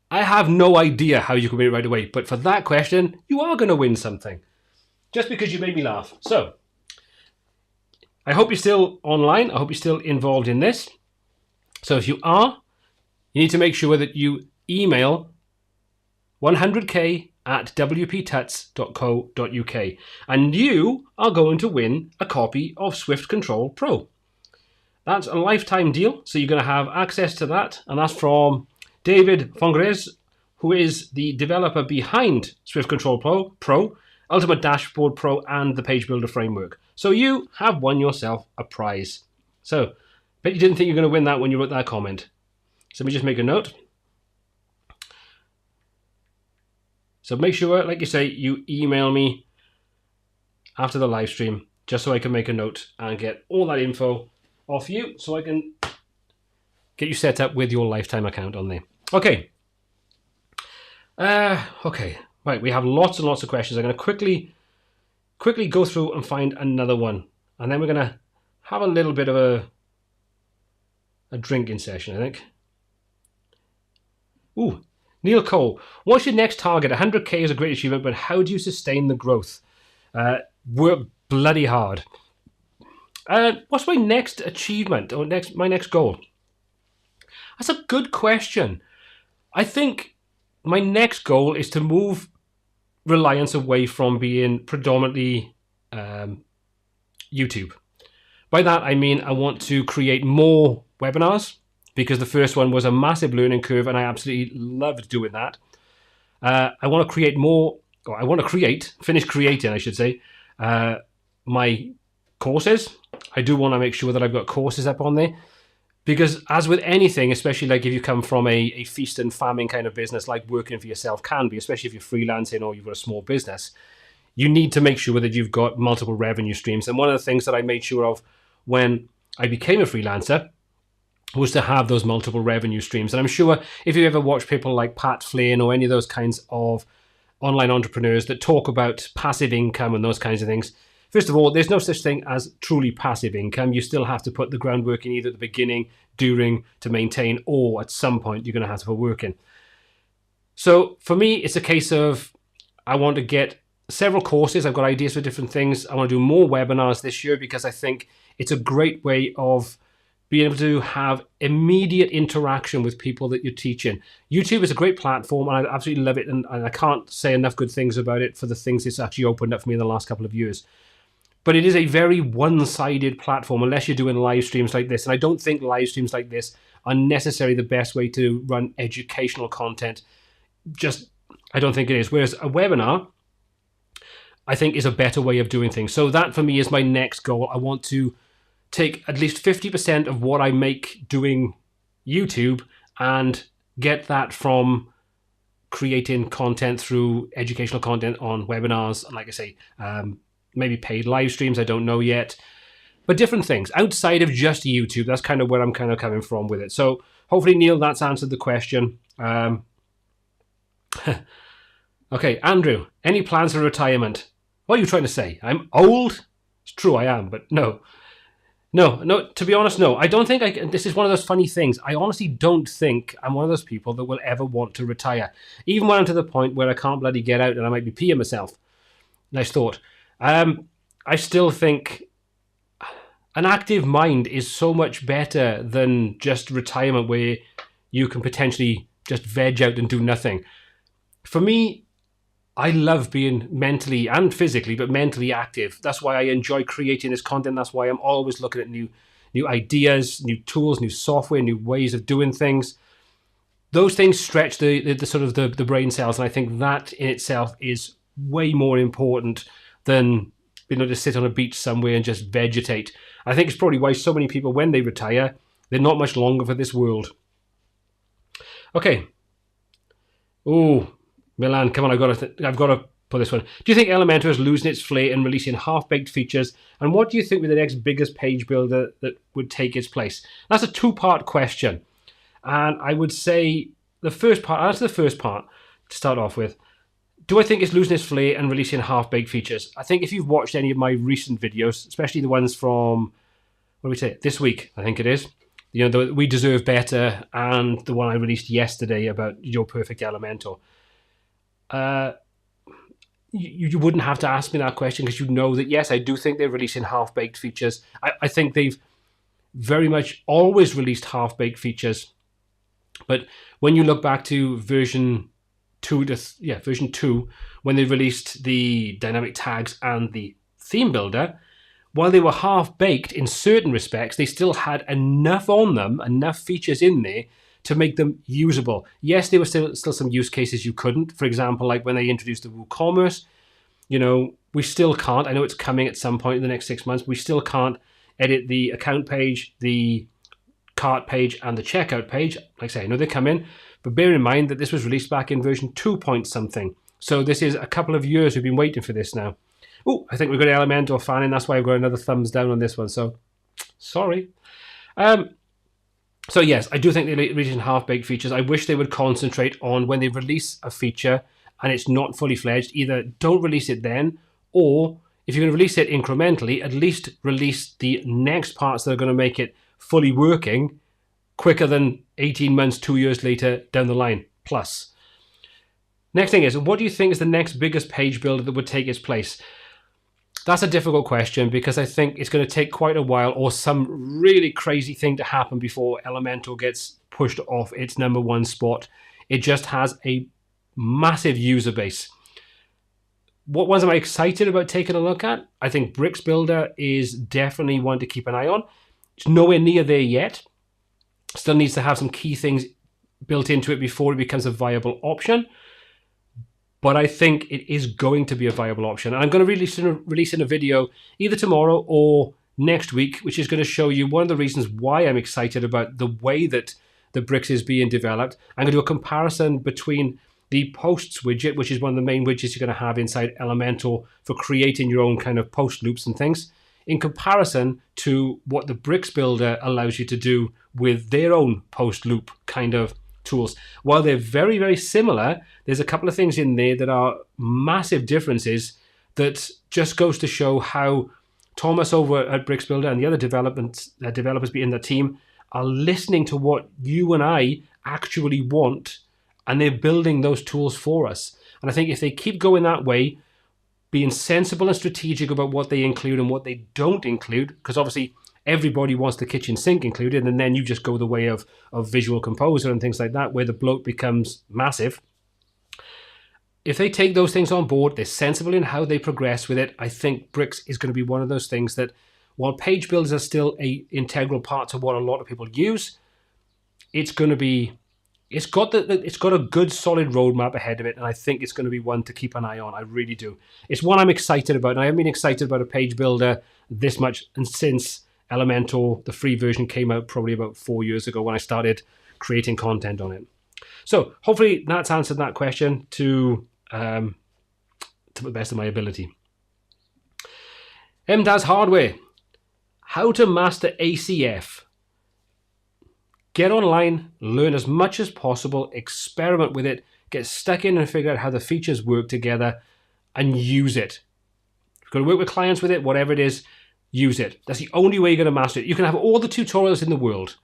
I have no idea how you can win it right away, but for that question, you are going to win something. Just because you made me laugh. So, I hope you're still online. I hope you're still involved in this. So if you are, you need to make sure that you email 100k@wptuts.co.uk, and you are going to win a copy of Swift Control Pro. That's a lifetime deal, so you're going to have access to that, and that's from David Fongres, who is the developer behind Swift Control Pro, Ultimate Dashboard Pro, and the Page Builder Framework. So you have won yourself a prize. So, bet you didn't think you were going to win that when you wrote that comment. So let me just make a note. So make sure, like you say, you email me after the live stream, just so I can make a note and get all that info off you, so I can get you set up with your lifetime account on there. Okay. Okay. Right, we have lots and lots of questions. I'm going to quickly go through and find another one, and then we're going to have a little bit of a drinking session, I think. Ooh. Neil Cole, what's your next target? 100k is a great achievement, but how do you sustain the growth? Work bloody hard. What's my next achievement, or my next goal? That's a good question. I think my next goal is to move reliance away from being predominantly YouTube. By that, I mean I want to create more webinars, because the first one was a massive learning curve and I absolutely loved doing that. I want to create more, or I want to finish creating, I should say, my courses. I do want to make sure that I've got courses up on there. Because as with anything, especially like if you come from a feast and famine kind of business, like working for yourself can be, especially if you're freelancing or you've got a small business, you need to make sure that you've got multiple revenue streams. And one of the things that I made sure of when I became a freelancer was to have those multiple revenue streams. And I'm sure if you ever watch people like Pat Flynn or any of those kinds of online entrepreneurs that talk about passive income and those kinds of things, first of all, there's no such thing as truly passive income. You still have to put the groundwork in either at the beginning, during, to maintain, or at some point you're going to have to put work in. So for me, it's a case of I want to get several courses. I've got ideas for different things. I want to do more webinars this year because I think it's a great way of being able to have immediate interaction with people that you're teaching. YouTube is a great platform and I absolutely love it, and I can't say enough good things about it for the things it's actually opened up for me in the last couple of years. But it is a very one-sided platform unless you're doing live streams like this. And I don't think live streams like this are necessarily the best way to run educational content. I don't think it is. Whereas a webinar, I think, is a better way of doing things. So that for me is my next goal. I want to take at least 50% of what I make doing YouTube and get that from creating content through educational content on webinars. And like I say, maybe paid live streams, I don't know yet. But different things outside of just YouTube. That's kind of where I'm kind of coming from with it. So hopefully, Neil, that's answered the question. Okay, Andrew, any plans for retirement? What are you trying to say? I'm old? It's true, I am, but no. No, to be honest, no. I don't think I can. This is one of those funny things. I honestly don't think I'm one of those people that will ever want to retire. Even when I'm to the point where I can't bloody get out and I might be peeing myself. Nice thought. I still think an active mind is so much better than just retirement where you can potentially just veg out and do nothing. For me, I love being mentally and physically, but mentally active. That's why I enjoy creating this content. That's why I'm always looking at new ideas, new tools, new software, new ways of doing things. Those things stretch the sort of the brain cells, and I think that in itself is way more important than being able to sit on a beach somewhere and just vegetate. I think it's probably why so many people, when they retire, they're not much longer for this world. Okay. Oh, Milan, come on, I've got to put this one. Do you think Elementor is losing its flair and releasing half-baked features? And what do you think would be the next biggest page builder that would take its place? That's a two-part question. And I would say the first part, I'll answer the first part to start off with. Do I think it's losing its flair and releasing half-baked features? I think if you've watched any of my recent videos, especially the ones from, what do we say, this week, I think it is, you know, the We Deserve Better and the one I released yesterday about Your Perfect Elementor, you wouldn't have to ask me that question because you know that, yes, I do think they're releasing half-baked features. I think they've very much always released half-baked features. But when you look back to version 2, when they released the dynamic tags and the theme builder, while they were half-baked in certain respects, they still had enough on them, enough features in there to make them usable. Yes, there were still some use cases you couldn't. For example, like when they introduced the WooCommerce, you know, we still can't. I know it's coming at some point in the next 6 months. We still can't edit the account page, the cart page, and the checkout page. Like I say, I know they come in, but bear in mind that this was released back in version 2 point something. So this is a couple of years we've been waiting for this now. Oh, I think we've got an Elementor fan, and that's why I've got another thumbs down on this one. So, sorry. So yes, I do think they're releasing half-baked features. I wish they would concentrate on when they release a feature and it's not fully fledged. Either don't release it then, or if you're going to release it incrementally, at least release the next parts that are going to make it fully working quicker than 18 months, 2 years later down the line, plus. Next thing is, what do you think is the next biggest page builder that would take its place? That's a difficult question because I think it's going to take quite a while or some really crazy thing to happen before Elementor gets pushed off its #1 spot. It just has a massive user base. What ones am I excited about taking a look at? I think Bricks Builder is definitely one to keep an eye on. It's nowhere near there yet. Still needs to have some key things built into it before it becomes a viable option. But I think it is going to be a viable option. And I'm going to release in a video either tomorrow or next week, which is going to show you one of the reasons why I'm excited about the way that the bricks is being developed. I'm going to do a comparison between the posts widget, which is one of the main widgets you're going to have inside Elementor for creating your own kind of post loops and things, in comparison to what the bricks builder allows you to do with their own post loop kind of tools. While they're very, very similar, there's a couple of things in there that are massive differences that just goes to show how Thomas over at Bricks Builder and the other developers in the team are listening to what you and I actually want, and they're building those tools for us. And I think if they keep going that way, being sensible and strategic about what they include and what they don't include, because obviously everybody wants the kitchen sink included, and then you just go the way of Visual Composer and things like that, where the bloat becomes massive. If they take those things on board, they're sensible in how they progress with it, I think Bricks is going to be one of those things that, while page builders are still an integral part to what a lot of people use, it's going to be, it's got a good solid roadmap ahead of it, and I think it's going to be one to keep an eye on. I really do. It's one I'm excited about, and I haven't been excited about a page builder this much and since Elementor, the free version, came out probably about 4 years ago when I started creating content on it. So hopefully that's answered that question to the best of my ability. MDAS Hardware. How to master ACF. Get online, learn as much as possible, experiment with it, get stuck in and figure out how the features work together and use it. If you're going to work with clients with it, whatever it is, use it. That's the only way you're going to master it. You can have all the tutorials in the world,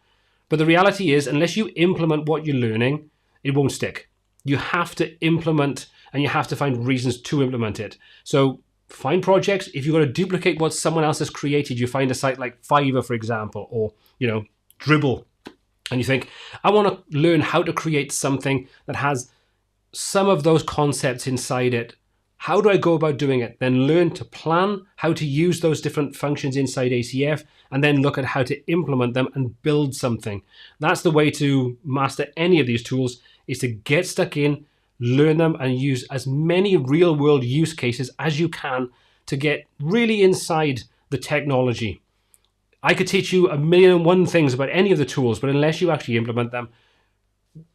but the reality is, unless you implement what you're learning, it won't stick. You have to implement, and you have to find reasons to implement it. So find projects. If you're going to duplicate what someone else has created, you find a site like Fiverr, for example, or Dribble, and you think, I want to learn how to create something that has some of those concepts inside it. How do I go about doing it? Then learn to plan how to use those different functions inside ACF, and then look at how to implement them and build something. That's the way to master any of these tools, is to get stuck in, learn them, and use as many real world use cases as you can to get really inside the technology. I could teach you 1,000,001 things about any of the tools, but unless you actually implement them,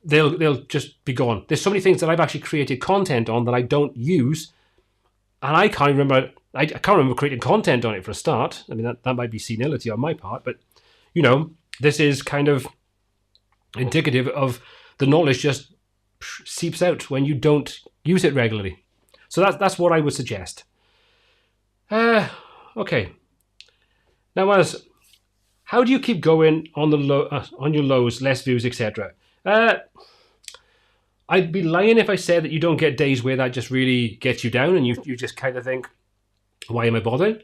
they'll just be gone. There's so many things that I've actually created content on that I don't use, and I can't remember. I can't remember creating content on it for a start. I mean, that might be senility on my part, but this is kind of indicative of the knowledge just seeps out when you don't use it regularly. So that's what I would suggest. Okay. Now, how do you keep going on on your lows, less views, etc.? I'd be lying if I said that you don't get days where that just really gets you down and you just kind of think, why am I bothering?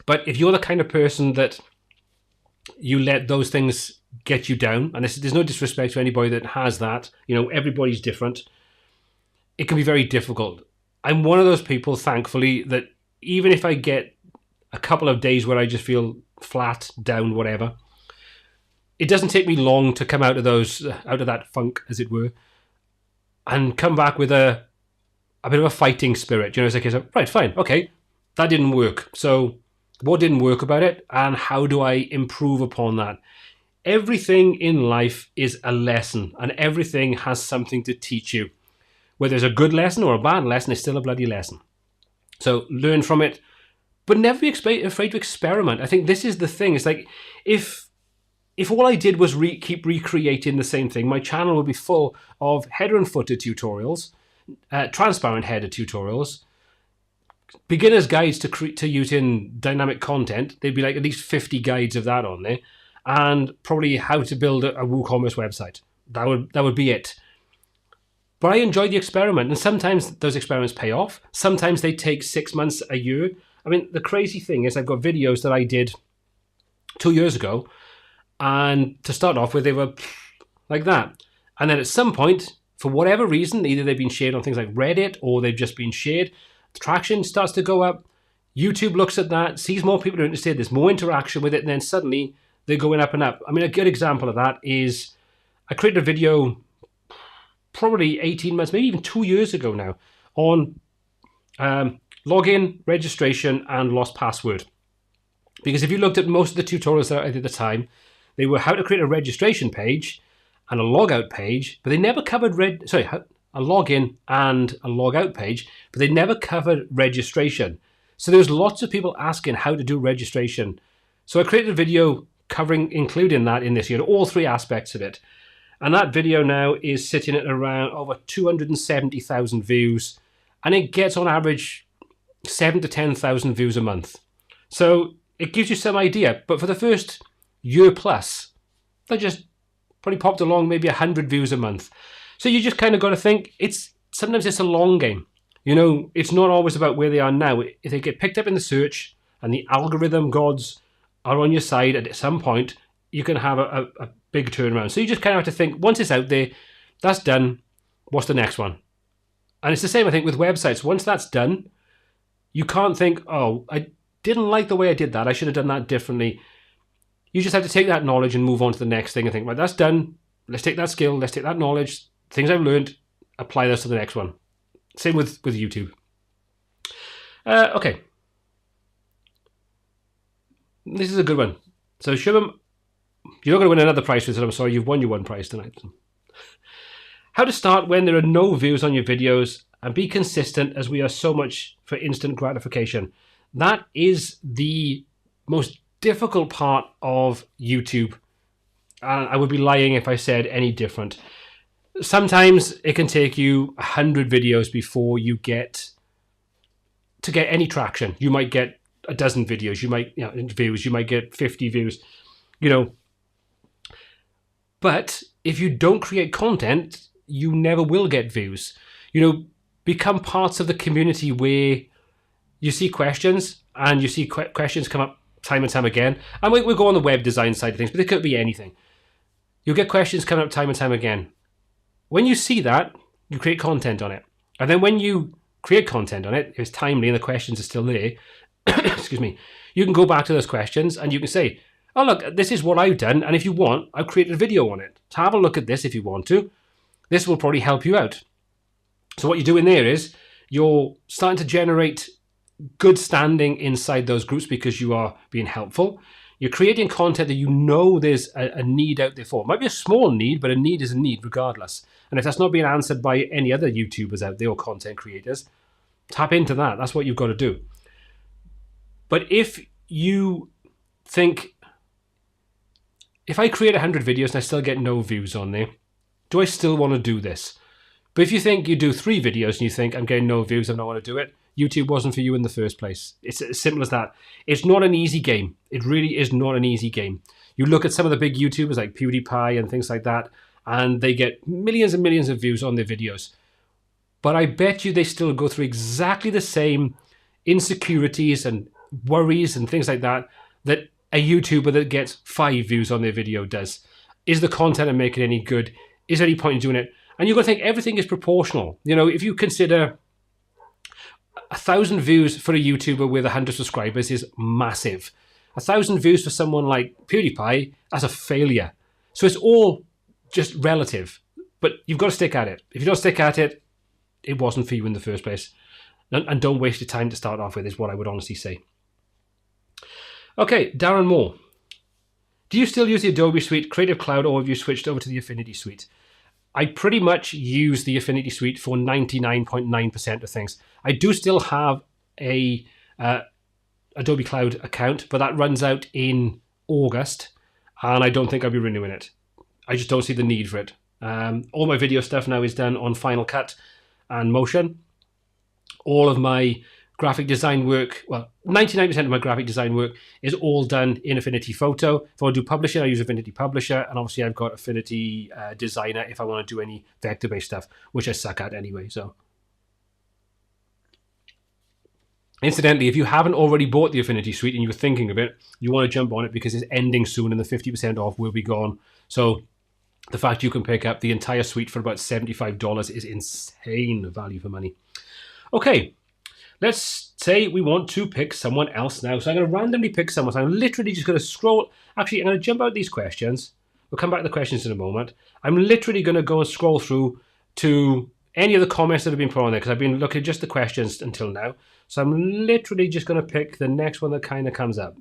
But if you're the kind of person that you let those things get you down, and there's no disrespect to anybody that has that, everybody's different, it can be very difficult. I'm one of those people, thankfully, that even if I get a couple of days where I just feel flat, down, whatever, it doesn't take me long to come out of that funk, as it were, and come back with a bit of a fighting spirit. It's like, right, fine, okay, that didn't work. So what didn't work about it, and how do I improve upon that? Everything in life is a lesson, and everything has something to teach you. Whether it's a good lesson or a bad lesson, it's still a bloody lesson. So learn from it, but never be afraid to experiment. I think this is the thing. It's like, if all I did was keep recreating the same thing, my channel would be full of header and footer tutorials, transparent header tutorials, beginner's guides to using dynamic content. There'd be like at least 50 guides of that on there, and probably how to build a WooCommerce website. That would be it. But I enjoy the experiment, and sometimes those experiments pay off. Sometimes they take 6 months, a year. I mean, the crazy thing is I've got videos that I did 2 years ago, and to start off with, they were like that. And then at some point, for whatever reason, either they've been shared on things like Reddit or they've just been shared, the traction starts to go up. YouTube looks at that, sees more people are interested, there's more interaction with it, and then suddenly they're going up and up. I mean, a good example of that is I created a video probably 18 months, maybe even 2 years ago now, on login, registration, and lost password. Because if you looked at most of the tutorials that I did at the time, they were how to create a registration page and a logout page, but they never covered a login and a logout page, but they never covered registration. So there was lots of people asking how to do registration. So I created a video including that in this, all three aspects of it. And that video now is sitting at around over 270,000 views, and it gets on average 7,000 to 10,000 views a month. So it gives you some idea. But for the first year plus, they just probably popped along maybe 100 views a month. So you just kind of got to think sometimes it's a long game. It's not always about where they are now. If they get picked up in the search and the algorithm gods are on your side, at some point you can have a big turnaround. So you just kind of have to think, once it's out there, that's done, what's the next one? And it's the same, I think, with websites. Once that's done, you can't think, oh, I didn't like the way I did that, I should have done that differently. You just have to take that knowledge and move on to the next thing and think, right, that's done, let's take that skill, let's take that knowledge, things I've learned, apply this to the next one. Same with YouTube. Okay. This is a good one. So Shubham, you're not going to win another prize with it, I'm sorry, you've won your one prize tonight. How to start when there are no views on your videos and be consistent, as we are so much for instant gratification. That is the most difficult part of YouTube. And I would be lying if I said any different. Sometimes it can take you 100 videos before you get any traction. You might get a dozen videos, views, you might get 50 views, But if you don't create content, you never will get views. Become parts of the community where you see questions and you see questions come up time and time again. And we'll go on the web design side of things, but it could be anything. You'll get questions coming up time and time again. When you see that, you create content on it. And then when you create content on it, if it's timely and the questions are still there, excuse me, you can go back to those questions and you can say, oh, look, this is what I've done. And if you want, I've created a video on it. So have a look at this if you want to. This will probably help you out. So what you're doing there is you're starting to generate good standing inside those groups because you are being helpful. You're creating content that there's a need out there for. It might be a small need, but a need is a need regardless. And if that's not being answered by any other YouTubers out there or content creators, tap into that. That's what you've got to do. But if you think, if I create 100 videos and I still get no views on there, do I still want to do this? But if you think you do 3 videos and you think, I'm getting no views, I don't want to do it, YouTube wasn't for you in the first place. It's as simple as that. It's not an easy game. It really is not an easy game. You look at some of the big YouTubers like PewDiePie and things like that, and they get millions and millions of views on their videos. But I bet you they still go through exactly the same insecurities and worries and things like that that a YouTuber that gets 5 views on their video does. Is the content making any good? Is there any point in doing it? And you've got to think everything is proportional. If you consider 1,000 views for a YouTuber with 100 subscribers is massive. 1,000 views for someone like PewDiePie, that's a failure. So it's all just relative. But you've got to stick at it. If you don't stick at it, it wasn't for you in the first place. And don't waste your time to start off with, is what I would honestly say. Okay, Darren Moore. Do you still use the Adobe Suite, Creative Cloud, or have you switched over to the Affinity Suite? I pretty much use the Affinity Suite for 99.9% of things. I do still have a Adobe Cloud account, but that runs out in August, and I don't think I'll be renewing it. I just don't see the need for it. All my video stuff now is done on Final Cut and Motion. All of my graphic design work, 99% of my graphic design work is all done in Affinity Photo. If I want to do publishing, I use Affinity Publisher, and obviously I've got Affinity Designer if I want to do any vector-based stuff, which I suck at anyway. So, incidentally, if you haven't already bought the Affinity Suite and you're thinking of it, you want to jump on it because it's ending soon and the 50% off will be gone. So the fact you can pick up the entire suite for about $75 is insane value for money. Okay. Let's say we want to pick someone else now. So I'm going to randomly pick someone. So I'm literally just going to scroll. Actually, I'm going to jump out these questions. We'll come back to the questions in a moment. I'm literally going to go and scroll through to any of the comments that have been put on there, because I've been looking at just the questions until now. So I'm literally just going to pick the next one that kind of comes up.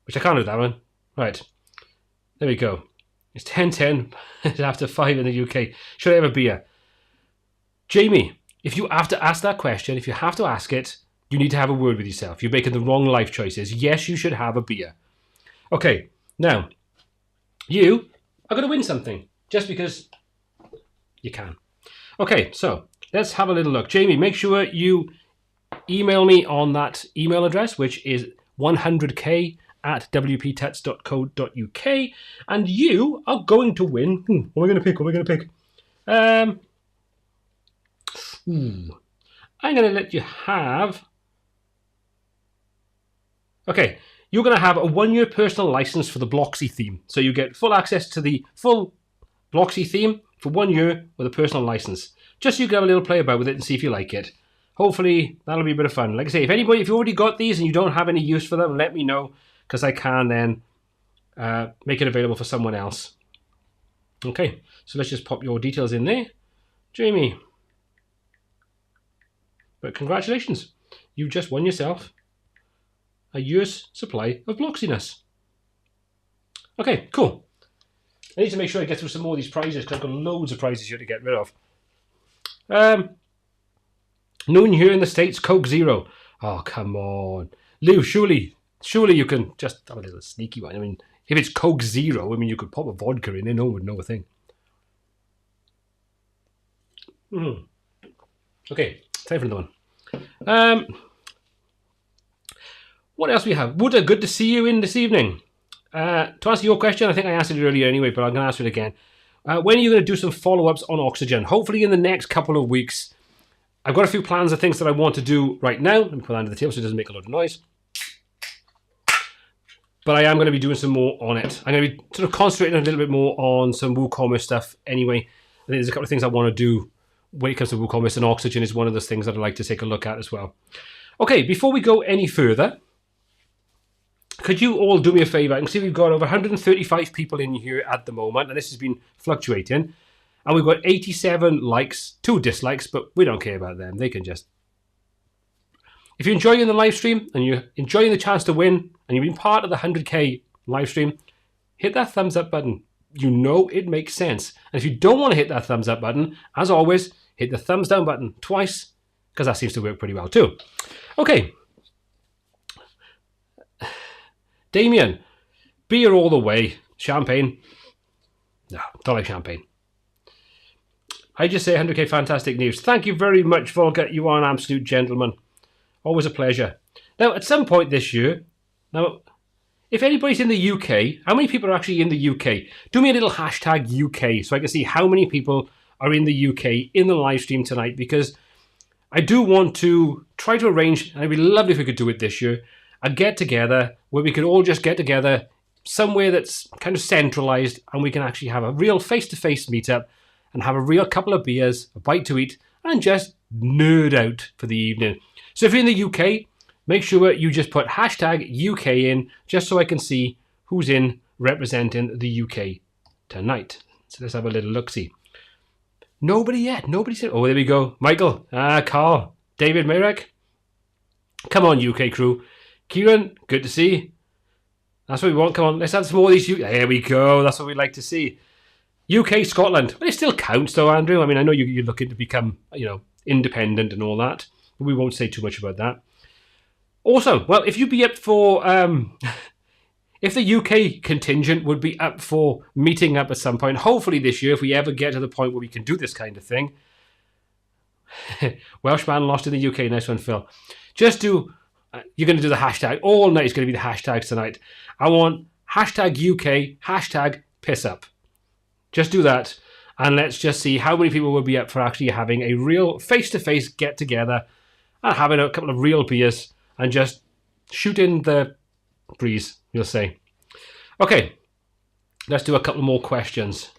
Which I can't do that one. Right. There we go. It's 10:10. It's after 5 in the UK. Should I have a beer? Jamie, if you have to ask that question, if you have to ask it, you need to have a word with yourself. You're making the wrong life choices. Yes, you should have a beer. Okay, now, you are going to win something just because you can. Okay, so let's have a little look. Jamie, make sure you email me on that email address, which is 100k@wptuts.co.uk, and you are going to win. What am I going to pick? What am I going to pick? I'm going to let you have... Okay, you're going to have a 1-year personal license for the Blocksy theme. So you get full access to the full Blocksy theme for 1 year with a personal license. Just so you can have a little play about with it and see if you like it. Hopefully, that'll be a bit of fun. Like I say, if you already got these and you don't have any use for them, let me know, because I can then make it available for someone else. Okay, so let's just pop your details in there. Jamie. But congratulations, you just won yourself a year's supply of Blocksiness. Okay, cool. I need to make sure I get through some more of these prizes because I've got loads of prizes here to get rid of. Noon here in the States, Coke Zero. Oh, come on. Lou, surely you can just have a little sneaky one. I mean, if it's Coke Zero, I mean, you could pop a vodka in and no one would know a thing. Okay, time for another one. What else we have? Wooda, good to see you in this evening. To answer your question, I think I answered it earlier anyway, but I'm going to answer it again. When are you going to do some follow-ups on Oxygen? Hopefully in the next couple of weeks. I've got a few plans of things that I want to do right now. Let me put that under the table so it doesn't make a lot of noise. But I am going to be doing some more on it. I'm going to be sort of concentrating a little bit more on some WooCommerce stuff anyway. I think there's a couple of things I want to do when it comes to WooCommerce, and Oxygen is one of those things that I'd like to take a look at as well. Okay, before we go any further, could you all do me a favour? I can see we've got over 135 people in here at the moment, and this has been fluctuating. And we've got 87 likes, 2 dislikes, but we don't care about them. They can just... If you're enjoying the live stream and you're enjoying the chance to win and you've been part of the 100k live stream, hit that thumbs up button. You know it makes sense. And if you don't want to hit that thumbs up button, as always, hit the thumbs down button twice, because that seems to work pretty well too. Okay. Damien, beer all the way. Champagne. No, don't like champagne. I just say 100k fantastic news. Thank you very much, Volker. You are an absolute gentleman. Always a pleasure. Now, at some point this year, now, if anybody's in the UK, how many people are actually in the UK? Do me a little hashtag UK so I can see how many people are in the UK in the live stream tonight, because I do want to try to arrange, and it'd be lovely if we could do it this year, a get-together where we could all just get together somewhere that's kind of centralised and we can actually have a real face-to-face meetup and have a real couple of beers, a bite to eat, and just nerd out for the evening. So if you're in the UK, make sure you just put hashtag UK in, just so I can see who's in representing the UK tonight. So let's have a little look-see. Nobody yet. Nobody said... Oh, there we go. Michael, Carl, David Marek. Come on, UK crew. Kieran, good to see. That's what we want. Come on, let's have some more of these. There we go. That's what we'd like to see. UK, Scotland. But it still counts, though, Andrew. I mean, I know you're looking to become, independent and all that. But we won't say too much about that. Also, well, if you'd be up for... if the UK contingent would be up for meeting up at some point, hopefully this year, if we ever get to the point where we can do this kind of thing. Welshman lost in the UK. Nice one, Phil. Just do... You're going to do the hashtag. All night is going to be the hashtags tonight. I want hashtag UK, hashtag piss up. Just do that. And let's just see how many people will be up for actually having a real face-to-face get-together and having a couple of real beers and just shooting the breeze, you'll say. Okay, let's do a couple more questions.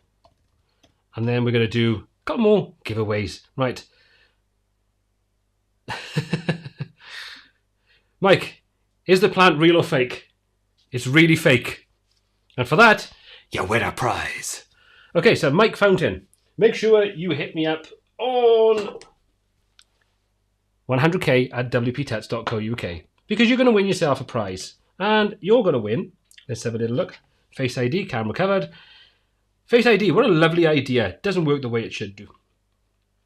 And then we're going to do a couple more giveaways. Right. Mike, is the plant real or fake? It's really fake. And for that, you win a prize. Okay, so Mike Fountain. make sure you hit me up on 100k@wptuts.co.uk because you're going to win yourself a prize. And you're going to win, let's have a little look, Face ID, camera covered. Face ID, what a lovely idea. It doesn't work the way it should do.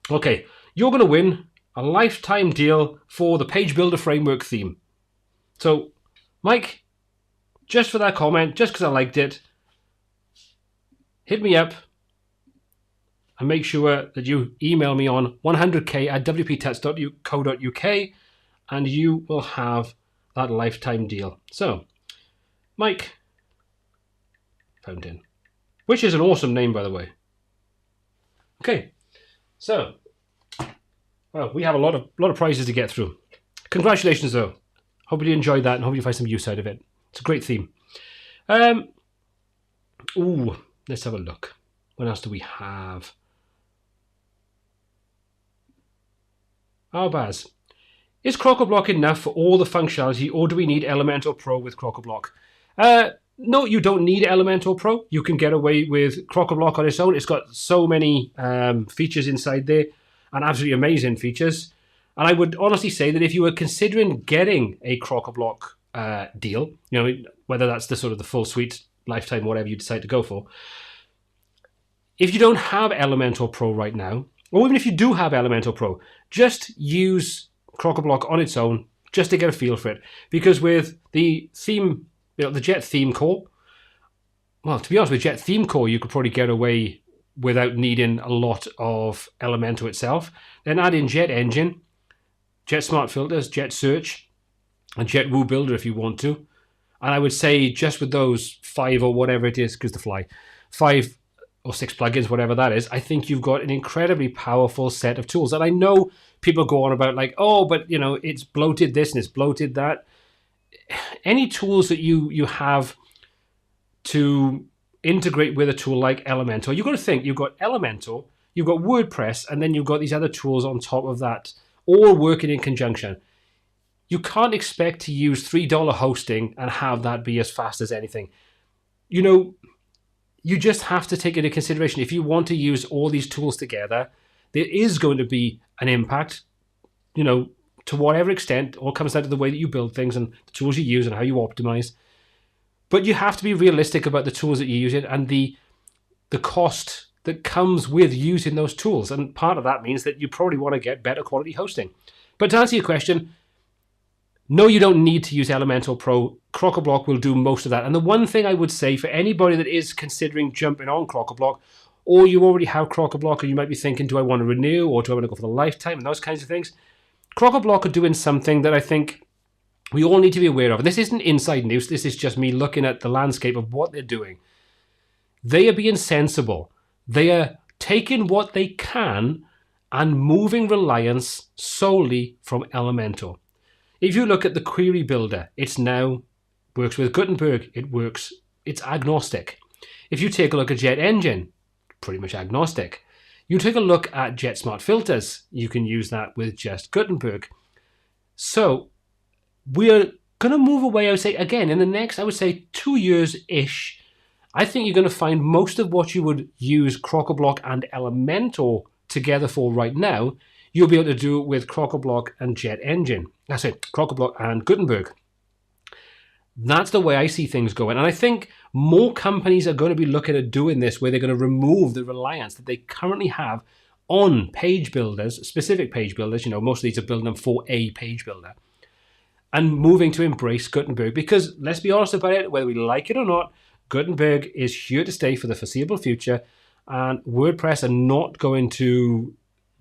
Okay, you're going to win a lifetime deal for the Page Builder Framework theme. So, Mike, just for that comment, just because I liked it, hit me up and make sure that you email me on 100k@wptuts.co.uk and you will have that lifetime deal. So, Mike Fountain, which is an awesome name, by the way. Okay, so, well, we have a lot of prizes to get through. Congratulations, though. Hope you enjoyed that and hope you find some use out of it. It's a great theme. Ooh, let's have a look. What else do we have? Oh, Baz. Is Crocoblock enough for all the functionality, or do we need Elementor Pro with Crocoblock? No, you don't need Elementor Pro. You can get away with Crocoblock on its own. It's got so many features inside there, and absolutely amazing features. And I would honestly say that if you were considering getting a Crocoblock deal, you know, whether that's the sort of the full suite, lifetime, whatever you decide to go for, if you don't have Elementor Pro right now, or even if you do have Elementor Pro, just use Crocoblock on its own just to get a feel for it. Because with the theme, you know, the Jet theme core, well, to be honest, with Jet theme core, you could probably get away without needing a lot of Elementor itself. Then add in Jet Engine, Jet Smart Filters, Jet Search, and Jet Woo Builder if you want to. And I would say just with those 5 or whatever it is, because the fly, 5 or 6 plugins, whatever that is, I think you've got an incredibly powerful set of tools. And I know people go on about like, oh, but you know, it's bloated this and it's bloated that. Any tools that you have to integrate with a tool like Elementor, you've got to think, you've got Elementor, you've got WordPress, and then you've got these other tools on top of that, all working in conjunction. You can't expect to use $3 hosting and have that be as fast as anything. You know, you just have to take into consideration, if you want to use all these tools together, there is going to be an impact, you know, to whatever extent. All comes down to the way that you build things and the tools you use and how you optimize. But you have to be realistic about the tools that you're using and the cost that comes with using those tools. And part of that means that you probably want to get better quality hosting. But to answer your question, no, you don't need to use Elementor Pro. Crocoblock will do most of that. And the one thing I would say for anybody that is considering jumping on Crocoblock, or you already have Crocoblock and you might be thinking, do I want to renew or do I want to go for the lifetime and those kinds of things, Crocoblock are doing something that I think we all need to be aware of. And this isn't inside news. This is just me looking at the landscape of what they're doing. They are being sensible. They are taking what they can and moving reliance solely from Elementor. If you look at the query builder, it's now works with Gutenberg. It's agnostic. If you take a look at Jet Engine, pretty much agnostic. You take a look at Jet Smart Filters, you can use that with just Gutenberg. So we're going to move away, I would say, again, in the next, I would say 2 years-ish. I think you're going to find most of what you would use Crocoblock and Elementor together for right now, you'll be able to do it with Crocoblock and Jet Engine. That's it, Crocoblock and Gutenberg. That's the way I see things going. And I think more companies are going to be looking at doing this, where they're going to remove the reliance that they currently have on page builders, specific page builders. You know, most of these are building them for a page builder, and moving to embrace Gutenberg. Because let's be honest about it, whether we like it or not, Gutenberg is here to stay for the foreseeable future, and WordPress are not going to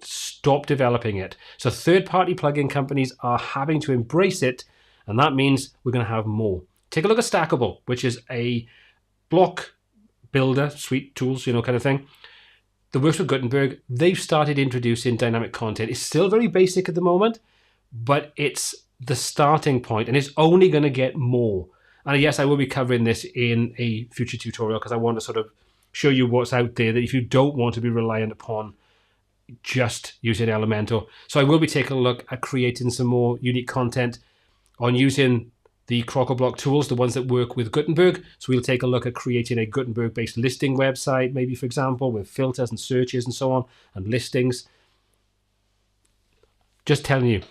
stop developing it. So third-party plugin companies are having to embrace it, and that means we're going to have more. Take a look at Stackable, which is a block builder, suite tools, you know, kind of thing, that works with Gutenberg. They've started introducing dynamic content. It's still very basic at the moment, but it's the starting point, and it's only going to get more. And yes, I will be covering this in a future tutorial, because I want to sort of show you what's out there, that if you don't want to be reliant upon just using Elementor. So I will be taking a look at creating some more unique content on using the Croco block tools, the ones that work with Gutenberg. So we'll take a look at creating a Gutenberg-based listing website, maybe, for example, with filters and searches and so on, and listings. Just telling you.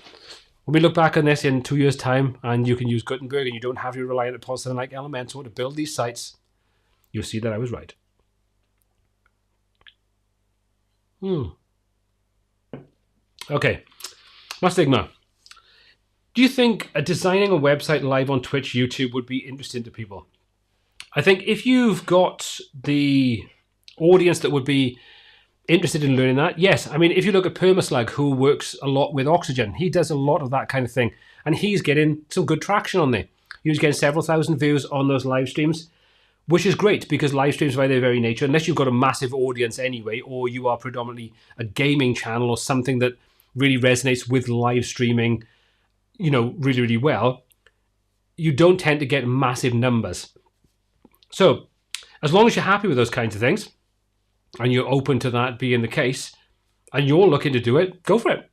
When we look back on this in 2 years' time and you can use Gutenberg and you don't have to rely upon something like Elementor to build these sites, you'll see that I was right. Okay, Mastigma. Do you think designing a website live on Twitch, YouTube would be interesting to people? I think if you've got the audience that would be interested in learning that, yes. I mean, if you look at Permaslug, who works a lot with Oxygen, he does a lot of that kind of thing, and he's getting some good traction on there. He was getting several thousand views on those live streams, which is great because live streams, by their very nature, unless you've got a massive audience anyway, or you are predominantly a gaming channel or something that really resonates with live streaming, you know, really, really well, you don't tend to get massive numbers. So as long as you're happy with those kinds of things, and you're open to that being the case, and you're looking to do it, go for it.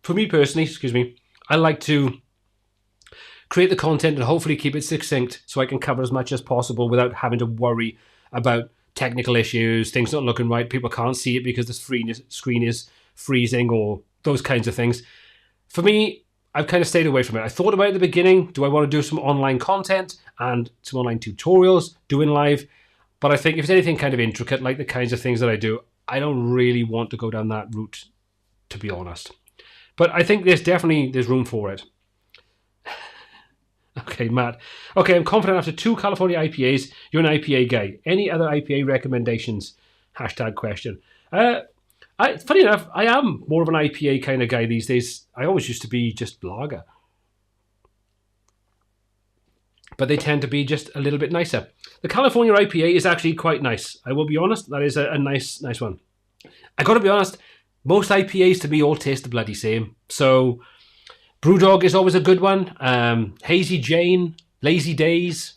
For me personally, I like to create the content and hopefully keep it succinct so I can cover as much as possible without having to worry about technical issues, things not looking right, people can't see it because the screen is freezing or those kinds of things. For me, I've kind of stayed away from it. I thought about it at the beginning, do I want to do some online content and some online tutorials, doing live? But I think if it's anything kind of intricate, like the kinds of things that I do, I don't really want to go down that route, to be honest. But I think there's room for it. Okay, Matt. Okay, I'm confident after 2 California IPAs, you're an IPA guy. Any other IPA recommendations? #question. Funny enough, I am more of an IPA kind of guy these days. I always used to be just lager. But they tend to be just a little bit nicer. The California IPA is actually quite nice. I will be honest, that is a nice one. I got to be honest, most IPAs to me all taste the bloody same. So Brewdog is always a good one. Hazy Jane, Lazy Days,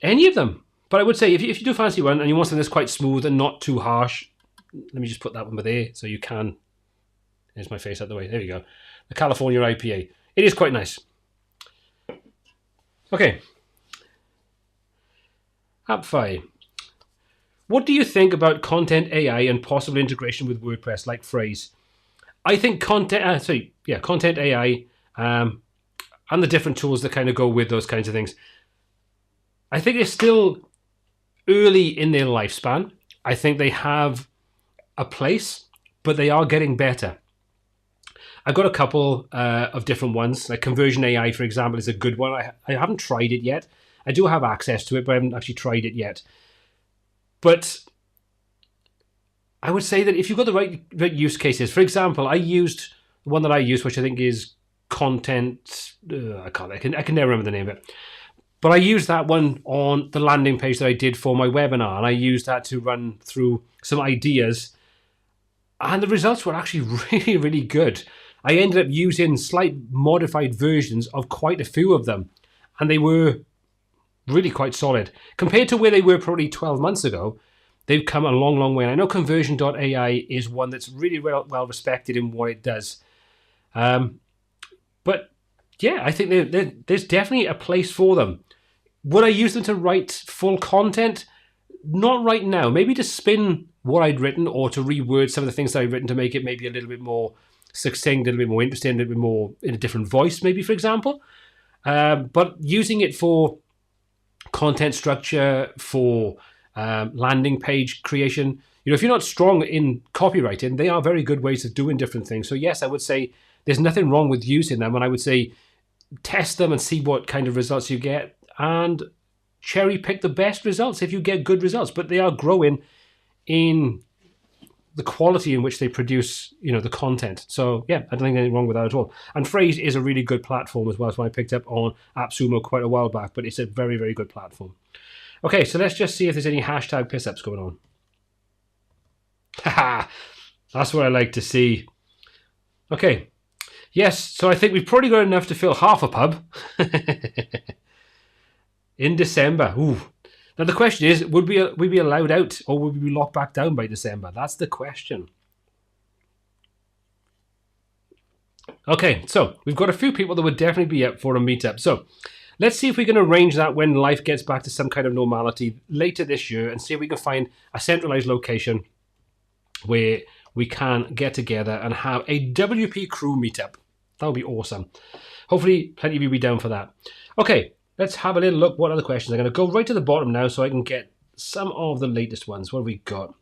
any of them. But I would say if you do fancy one and you want something that's quite smooth and not too harsh, let me just put that one there so you can. There's my face out the way. There you go. The California IPA. It is quite nice. Okay. Appfi. What do you think about content AI and possible integration with WordPress like Phrase? I think content AI and the different tools that kind of go with those kinds of things. I think they're still early in their lifespan. I think they have a place, but they are getting better. I've got a couple of different ones. Like Conversion AI, for example, is a good one. I haven't tried it yet. I do have access to it, but I haven't actually tried it yet. But I would say that if you've got the right use cases, for example, I used the one that I use, which I think is content. I can never remember the name of it. But I used that one on the landing page that I did for my webinar, and I used that to run through some ideas, and the results were actually really, really good. I ended up using slight modified versions of quite a few of them, and they were really quite solid. Compared to where they were probably 12 months ago, they've come a long, long way. And I know Conversion.ai is one that's really well respected in what it does. But yeah, I think there's definitely a place for them. Would I use them to write full content? Not right now. Maybe to spin what I'd written or to reword some of the things that I've written to make it maybe a little bit more succinct, a little bit more interesting, a little bit more in a different voice, maybe, for example. But using it for content structure, for landing page creation, if you're not strong in copywriting, they are very good ways of doing different things. So yes, I would say there's nothing wrong with using them, and I would say test them and see what kind of results you get, and cherry pick the best results if you get good results. But they are growing in the quality in which they produce, the content. So yeah, I don't think there's anything wrong with that at all. And Phrase is a really good platform as well. It's one I picked up on AppSumo quite a while back, but it's a very, very good platform. Okay, so let's just see if there's any hashtag piss-ups going on. Haha, that's what I like to see. Okay, yes, so I think we've probably got enough to fill half a pub in December. Ooh. Now the question is, would we be allowed out, or would we be locked back down by December? That's the question. Okay, so we've got a few people that would definitely be up for a meetup. So let's see if we can arrange that when life gets back to some kind of normality later this year, and see if we can find a centralized location where we can get together and have a WP crew meetup. That would be awesome. Hopefully plenty of you will be down for that. Okay, let's have a little look what other questions. I'm going to go right to the bottom now so I can get some of the latest ones. What have we got?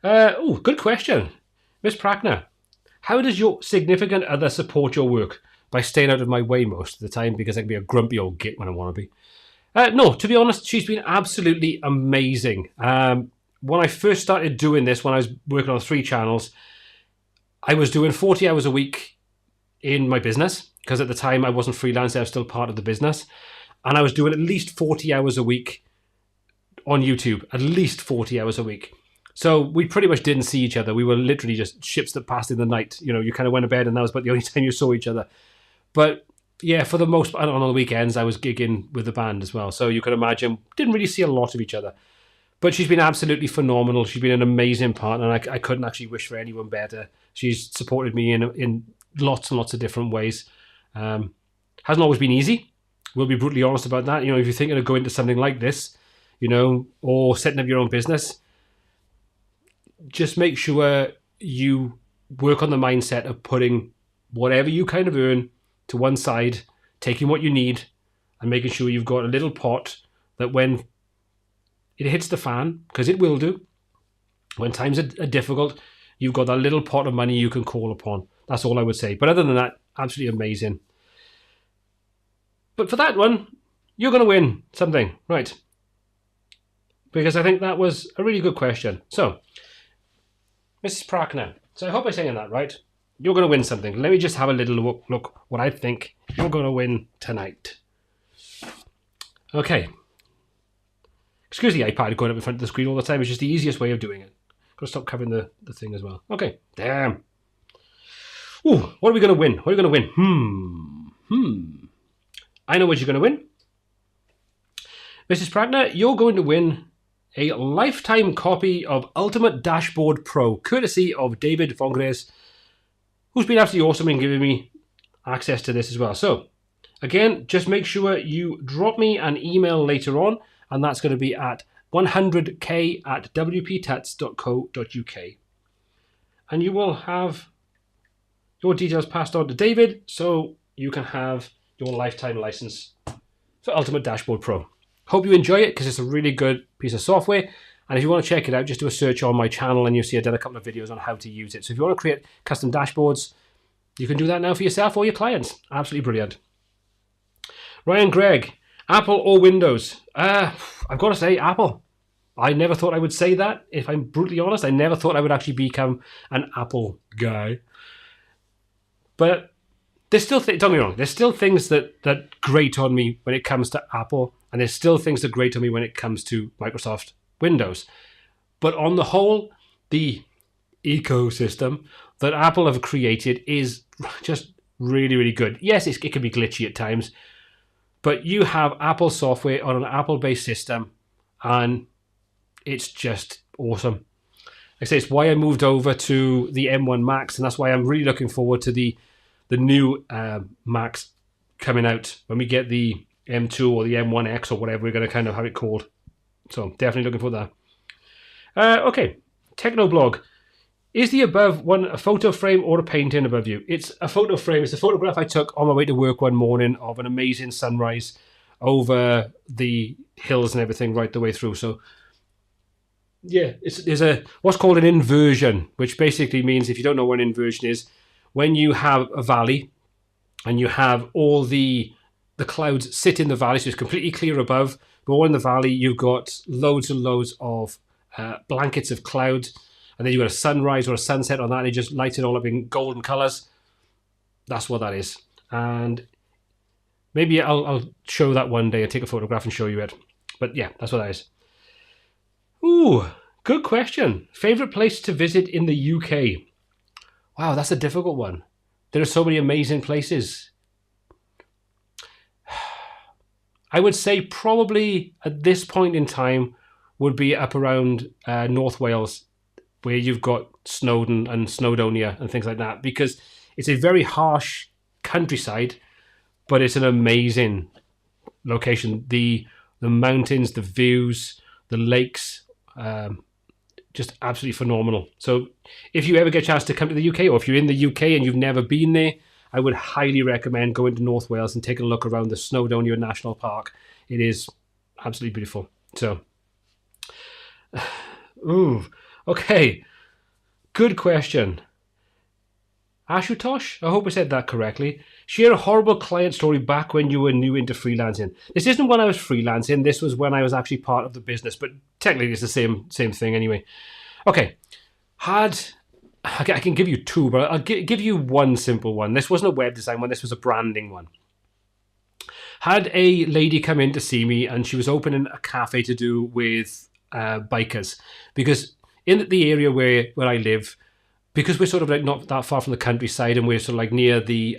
Oh, good question. Miss Prackner, how does your significant other support your work? By staying out of my way most of the time, because I can be a grumpy old git when I want to be. No, to be honest, she's been absolutely amazing. When I first started doing this, when I was working on 3 channels, I was doing 40 hours a week in my business, because at the time I wasn't freelance, I was still part of the business. And I was doing at least 40 hours a week on YouTube, at least 40 hours a week. So we pretty much didn't see each other. We were literally just ships that passed in the night. You know, you kind of went to bed and that was about the only time you saw each other. But yeah, for the most part, on the weekends, I was gigging with the band as well. So you can imagine, didn't really see a lot of each other. But she's been absolutely phenomenal. She's been an amazing partner, and I couldn't actually wish for anyone better. She's supported me in lots and lots of different ways. Hasn't always been easy. We'll be brutally honest about that. You know, if you're thinking of going into something like this, you know, or setting up your own business, just make sure you work on the mindset of putting whatever you kind of earn to one side, taking what you need, and making sure you've got a little pot that when it hits the fan, because it will do, when times are difficult, you've got that little pot of money you can call upon. That's all I would say. But other than that, absolutely amazing. But for that one, you're going to win something, right? Because I think that was a really good question. So, Mrs. Prackner, so I hope I'm saying that right. You're going to win something. Let me just have a little look what I think you're going to win tonight. Okay. Excuse the iPad going up in front of the screen all the time. It's just the easiest way of doing it. Got to stop covering the thing as well. Okay. Damn. Ooh, what are we going to win? What are we going to win? I know what you're going to win. Mrs. Prackner, you're going to win a lifetime copy of Ultimate Dashboard Pro, courtesy of David Fongres, who's been absolutely awesome in giving me access to this as well. So, again, just make sure you drop me an email later on, and that's going to be at 100k@wptuts.co.uk. And you will have your details passed on to David, so you can have your lifetime license for Ultimate Dashboard Pro. Hope you enjoy it, because it's a really good piece of software. And if you want to check it out, just do a search on my channel and you'll see I've done a couple of videos on how to use it. So if you want to create custom dashboards, you can do that now for yourself or your clients. Absolutely brilliant. Ryan Gregg, Apple or Windows? I've got to say Apple. I never thought I would say that. If I'm brutally honest, I never thought I would actually become an Apple guy. But there's still, don't get me wrong, there's still things that grate on me when it comes to Apple, and there's still things that grate on me when it comes to Microsoft Windows. But on the whole, the ecosystem that Apple have created is just really, really good. Yes, it can be glitchy at times, but you have Apple software on an Apple-based system, and it's just awesome. Like I say, it's why I moved over to the M1 Max, and that's why I'm really looking forward to the new Max coming out when we get the M2 or the M1X or whatever we're going to kind of have it called. So definitely looking for that. Okay, Technoblog. Is the above one a photo frame or a painting above you? It's a photo frame. It's a photograph I took on my way to work one morning of an amazing sunrise over the hills and everything right the way through. So yeah, there's a what's called an inversion, which basically means, if you don't know what an inversion is, when you have a valley and you have all the clouds sit in the valley, so it's completely clear above, but all in the valley you've got loads and loads of blankets of clouds, and then you've got a sunrise or a sunset on that, and it just lights it all up in golden colours. That's what that is. And maybe I'll show that one day and take a photograph and show you it. But yeah, that's what that is. Ooh, good question. Favourite place to visit in the UK? Wow, that's a difficult one. There are so many amazing places. I would say probably at this point in time would be up around North Wales, where you've got Snowdon and Snowdonia and things like that, because it's a very harsh countryside, but it's an amazing location. The mountains, the views, the lakes, just absolutely phenomenal. So if you ever get a chance to come to the UK, or if you're in the UK and you've never been there, I would highly recommend going to North Wales and taking a look around the Snowdonia National Park. It is absolutely beautiful. So, ooh, okay. Good question. Ashutosh, I hope I said that correctly. Share a horrible client story back when you were new into freelancing. This isn't when I was freelancing. This was when I was actually part of the business, but technically it's the same thing anyway. Okay. I can give you two, but I'll give you one simple one. This wasn't a web design one. This was a branding one. Had a lady come in to see me, and she was opening a cafe to do with bikers, because in the area where I live, because we're sort of like not that far from the countryside, and we're sort of like near the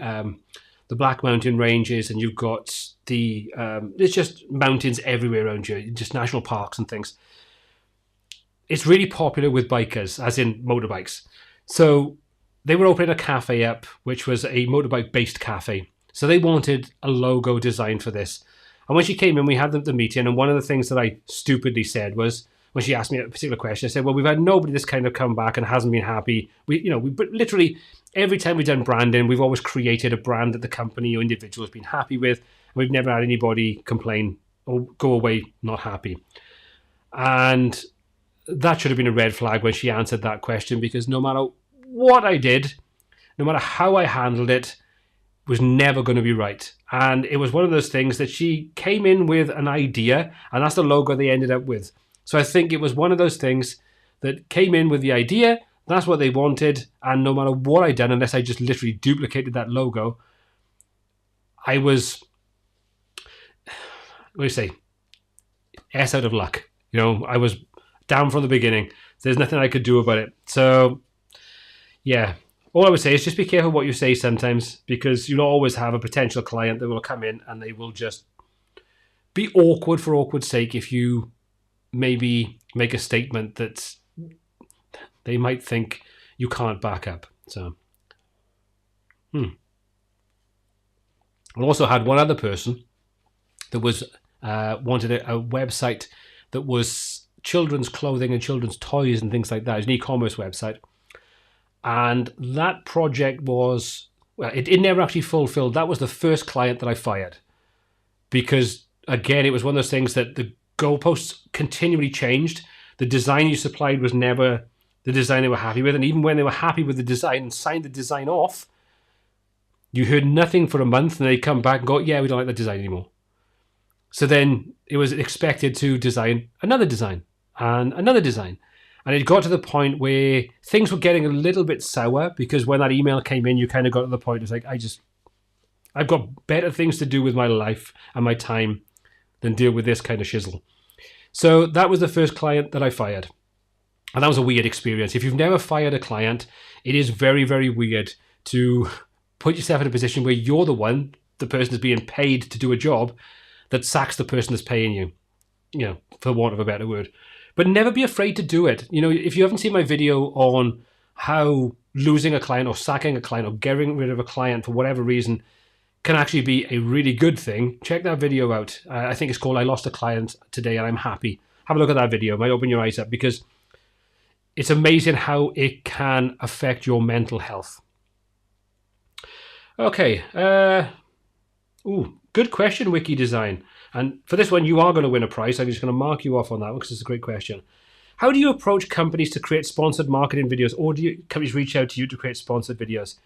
Black Mountain ranges, and you've got there's just mountains everywhere around you, just national parks and things. It's really popular with bikers, as in motorbikes. So they were opening a cafe up, which was a motorbike-based cafe. So they wanted a logo design for this. And when she came in, we had the meeting, and one of the things that I stupidly said was, when she asked me a particular question, I said, well, we've had nobody that's kind of come back and hasn't been happy. But literally every time we've done branding, we've always created a brand that the company or individual has been happy with. And we've never had anybody complain or go away not happy. And that should have been a red flag when she answered that question, because no matter what I did, no matter how I handled it, was never going to be right. And it was one of those things that she came in with an idea, and that's the logo they ended up with. So I think it was one of those things that came in with the idea, that's what they wanted, and no matter what I'd done, unless I just literally duplicated that logo, I was, what do you say, S out of luck. I was down from the beginning. There's nothing I could do about it. So, yeah. All I would say is just be careful what you say sometimes, because you'll always have a potential client that will come in and they will just be awkward for awkward's sake if you maybe make a statement that they might think you can't back up. So, I also had one other person that was wanted a website that was children's clothing and children's toys and things like that. It's an e-commerce website. And that project was, well, it never actually fulfilled. That was the first client that I fired. Because, again, it was one of those things that the goalposts continually changed. The design you supplied was never the design they were happy with. And even when they were happy with the design and signed the design off, you heard nothing for a month, and they come back and go, yeah, we don't like the design anymore. So then it was expected to design another design and another design. And it got to the point where things were getting a little bit sour, because when that email came in, you kind of got to the point, it's like, I've got better things to do with my life and my time than deal with this kind of shizzle. So that was the first client that I fired. And that was a weird experience. If you've never fired a client, it is very, very weird to put yourself in a position where you're the person is being paid to do a job that sacks the person that's paying you, for want of a better word. But never be afraid to do it. If you haven't seen my video on how losing a client or sacking a client or getting rid of a client for whatever reason can actually be a really good thing, check that video out. I think it's called I Lost a Client Today and I'm Happy. Have a look at that video. It might open your eyes up, because it's amazing how it can affect your mental health. Okay. Good question, Wiki Design. And for this one, you are going to win a prize. I'm just going to mark you off on that one because it's a great question. How do you approach companies to create sponsored marketing videos, or do companies reach out to you to create sponsored videos?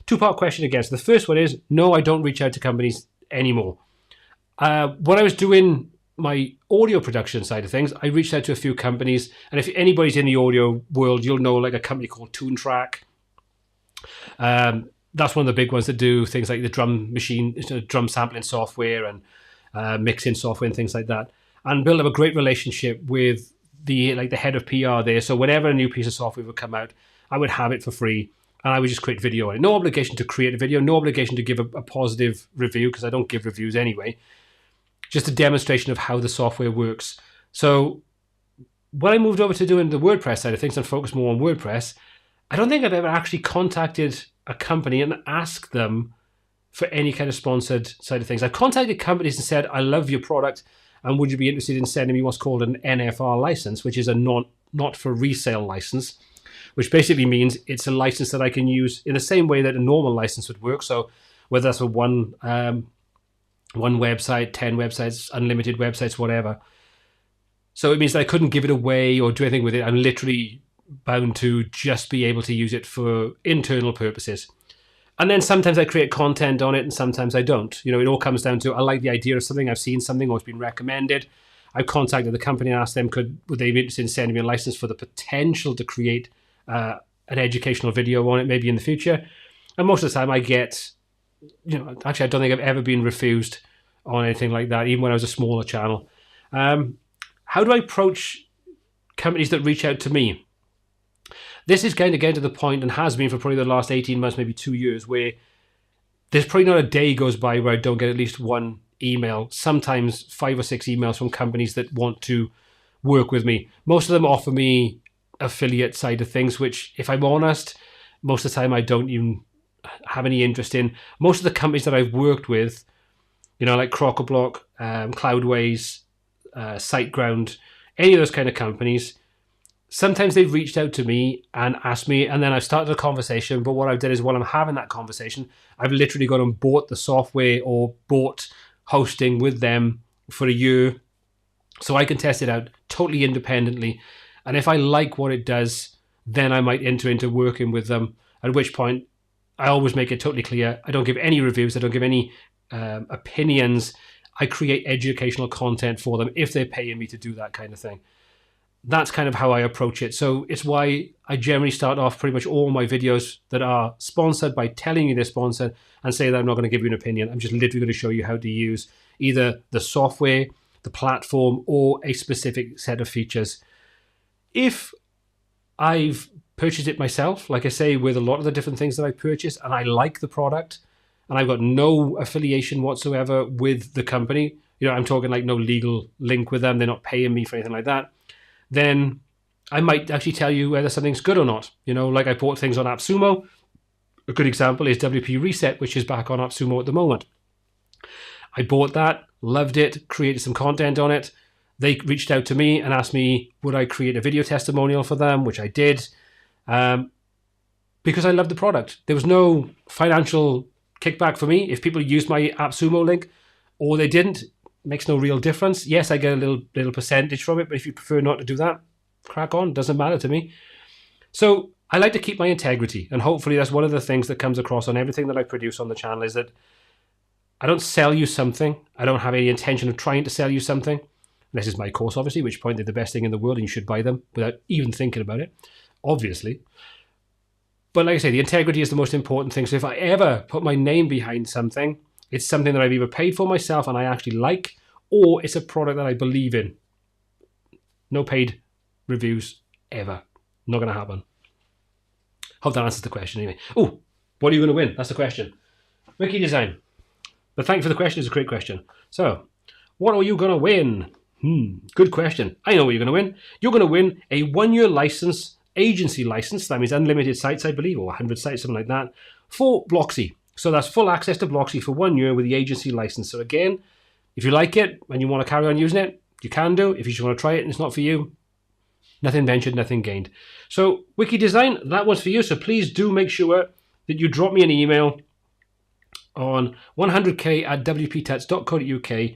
Two-part question again. So the first one is, no, I don't reach out to companies anymore. When I was doing my audio production side of things, I reached out to a few companies. And if anybody's in the audio world, you'll know like a company called Toontrack. That's one of the big ones that do things like the drum machine, drum sampling software and mixing software and things like that, and build up a great relationship with the head of PR there. So whenever a new piece of software would come out, I would have it for free, and I would just create video on it. No obligation to create a video, no obligation to give a positive review, because I don't give reviews anyway. Just a demonstration of how the software works. So when I moved over to doing the WordPress side of things and focus more on WordPress, I don't think I've ever actually contacted a company and asked them for any kind of sponsored side of things. I've contacted companies and said, I love your product, and would you be interested in sending me what's called an NFR license, which is a not for resale license, which basically means it's a license that I can use in the same way that a normal license would work. So whether that's for one website, 10 websites, unlimited websites, whatever. So it means that I couldn't give it away or do anything with it. I'm literally bound to just be able to use it for internal purposes. And then sometimes I create content on it and sometimes I don't. You know, it all comes down to, I like the idea of something, I've seen something or it's been recommended. I've contacted the company and asked them, would they be interested in sending me a license for the potential to create an educational video on it, maybe in the future. And most of the time I get, you know, actually I don't think I've ever been refused on anything like that, even when I was a smaller channel. How do I approach companies that reach out to me? This is going to get to the point, and has been for probably the last 18 months, maybe 2 years, where there's probably not a day goes by where I don't get at least one email, sometimes 5 or 6 emails from companies that want to work with me. Most of them offer me affiliate side of things, which, if I'm honest, most of the time I don't even have any interest in. Most of the companies that I've worked with, you know, like Croco, Cloudways, SiteGround, any of those kind of companies, sometimes they've reached out to me and asked me, and then I've started a conversation. But what I've done is, while I'm having that conversation, I've literally gone and bought the software or bought hosting with them for a year so I can test it out totally independently. And if I like what it does, then I might enter into working with them, at which point I always make it totally clear. I don't give any reviews. I don't give any opinions. I create educational content for them if they're paying me to do that kind of thing. That's kind of how I approach it. So it's why I generally start off pretty much all my videos that are sponsored by telling you they're sponsored and say that I'm not going to give you an opinion. I'm just literally going to show you how to use either the software, the platform, or a specific set of features. If I've purchased it myself, like I say, with a lot of the different things that I purchase, and I like the product, and I've got no affiliation whatsoever with the company, you know, I'm talking like no legal link with them, they're not paying me for anything like that, then I might actually tell you whether something's good or not. You know, like I bought things on AppSumo. A good example is WP Reset, which is back on AppSumo at the moment. I bought that, loved it, created some content on it. They reached out to me and asked me, would I create a video testimonial for them, which I did, because I loved the product. There was no financial kickback for me. If people used my AppSumo link or they didn't, makes no real difference. Yes, I get a little percentage from it, but if you prefer not to do that, crack on, doesn't matter to me. So I like to keep my integrity, and hopefully that's one of the things that comes across on everything that I produce on the channel, is that I don't sell you something. I don't have any intention of trying to sell you something. This is my course, obviously, which point they're the best thing in the world and you should buy them without even thinking about it, obviously. But like I say, the integrity is the most important thing. So if I ever put my name behind something, it's something that I've either paid for myself and I actually like, or it's a product that I believe in. No paid reviews ever. Not going to happen. Hope that answers the question anyway. Oh, what are you going to win? That's the question. Wiki design. But thank you for the question. It's a great question. So, what are you going to win? Good question. I know what you're going to win. You're going to win a 1-year license, agency license. That means unlimited sites, I believe, or 100 sites, something like that, for Blocksy. So that's full access to Blocksy for 1 year with the agency license. So again, if you like it and you want to carry on using it, you can do. If you just want to try it and it's not for you, nothing ventured, nothing gained. So Wiki Design, that one's for you. So please do make sure that you drop me an email on 100k@wptuts.co.uk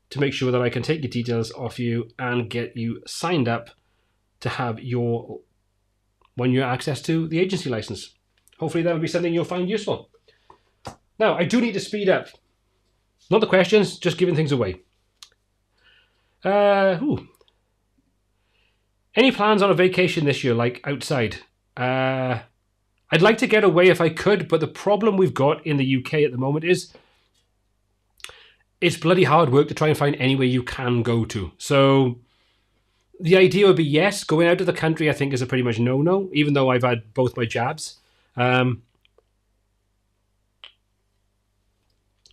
to make sure that I can take your details off you and get you signed up to have your 1 year access to the agency license. Hopefully that will be something you'll find useful. Now, I do need to speed up. Not the questions, just giving things away. Any plans on a vacation this year, like outside? I'd like to get away if I could, but the problem we've got in the UK at the moment is it's bloody hard work to try and find anywhere you can go to. So the idea would be, yes, going out of the country I think is a pretty much no-no, even though I've had both my jabs.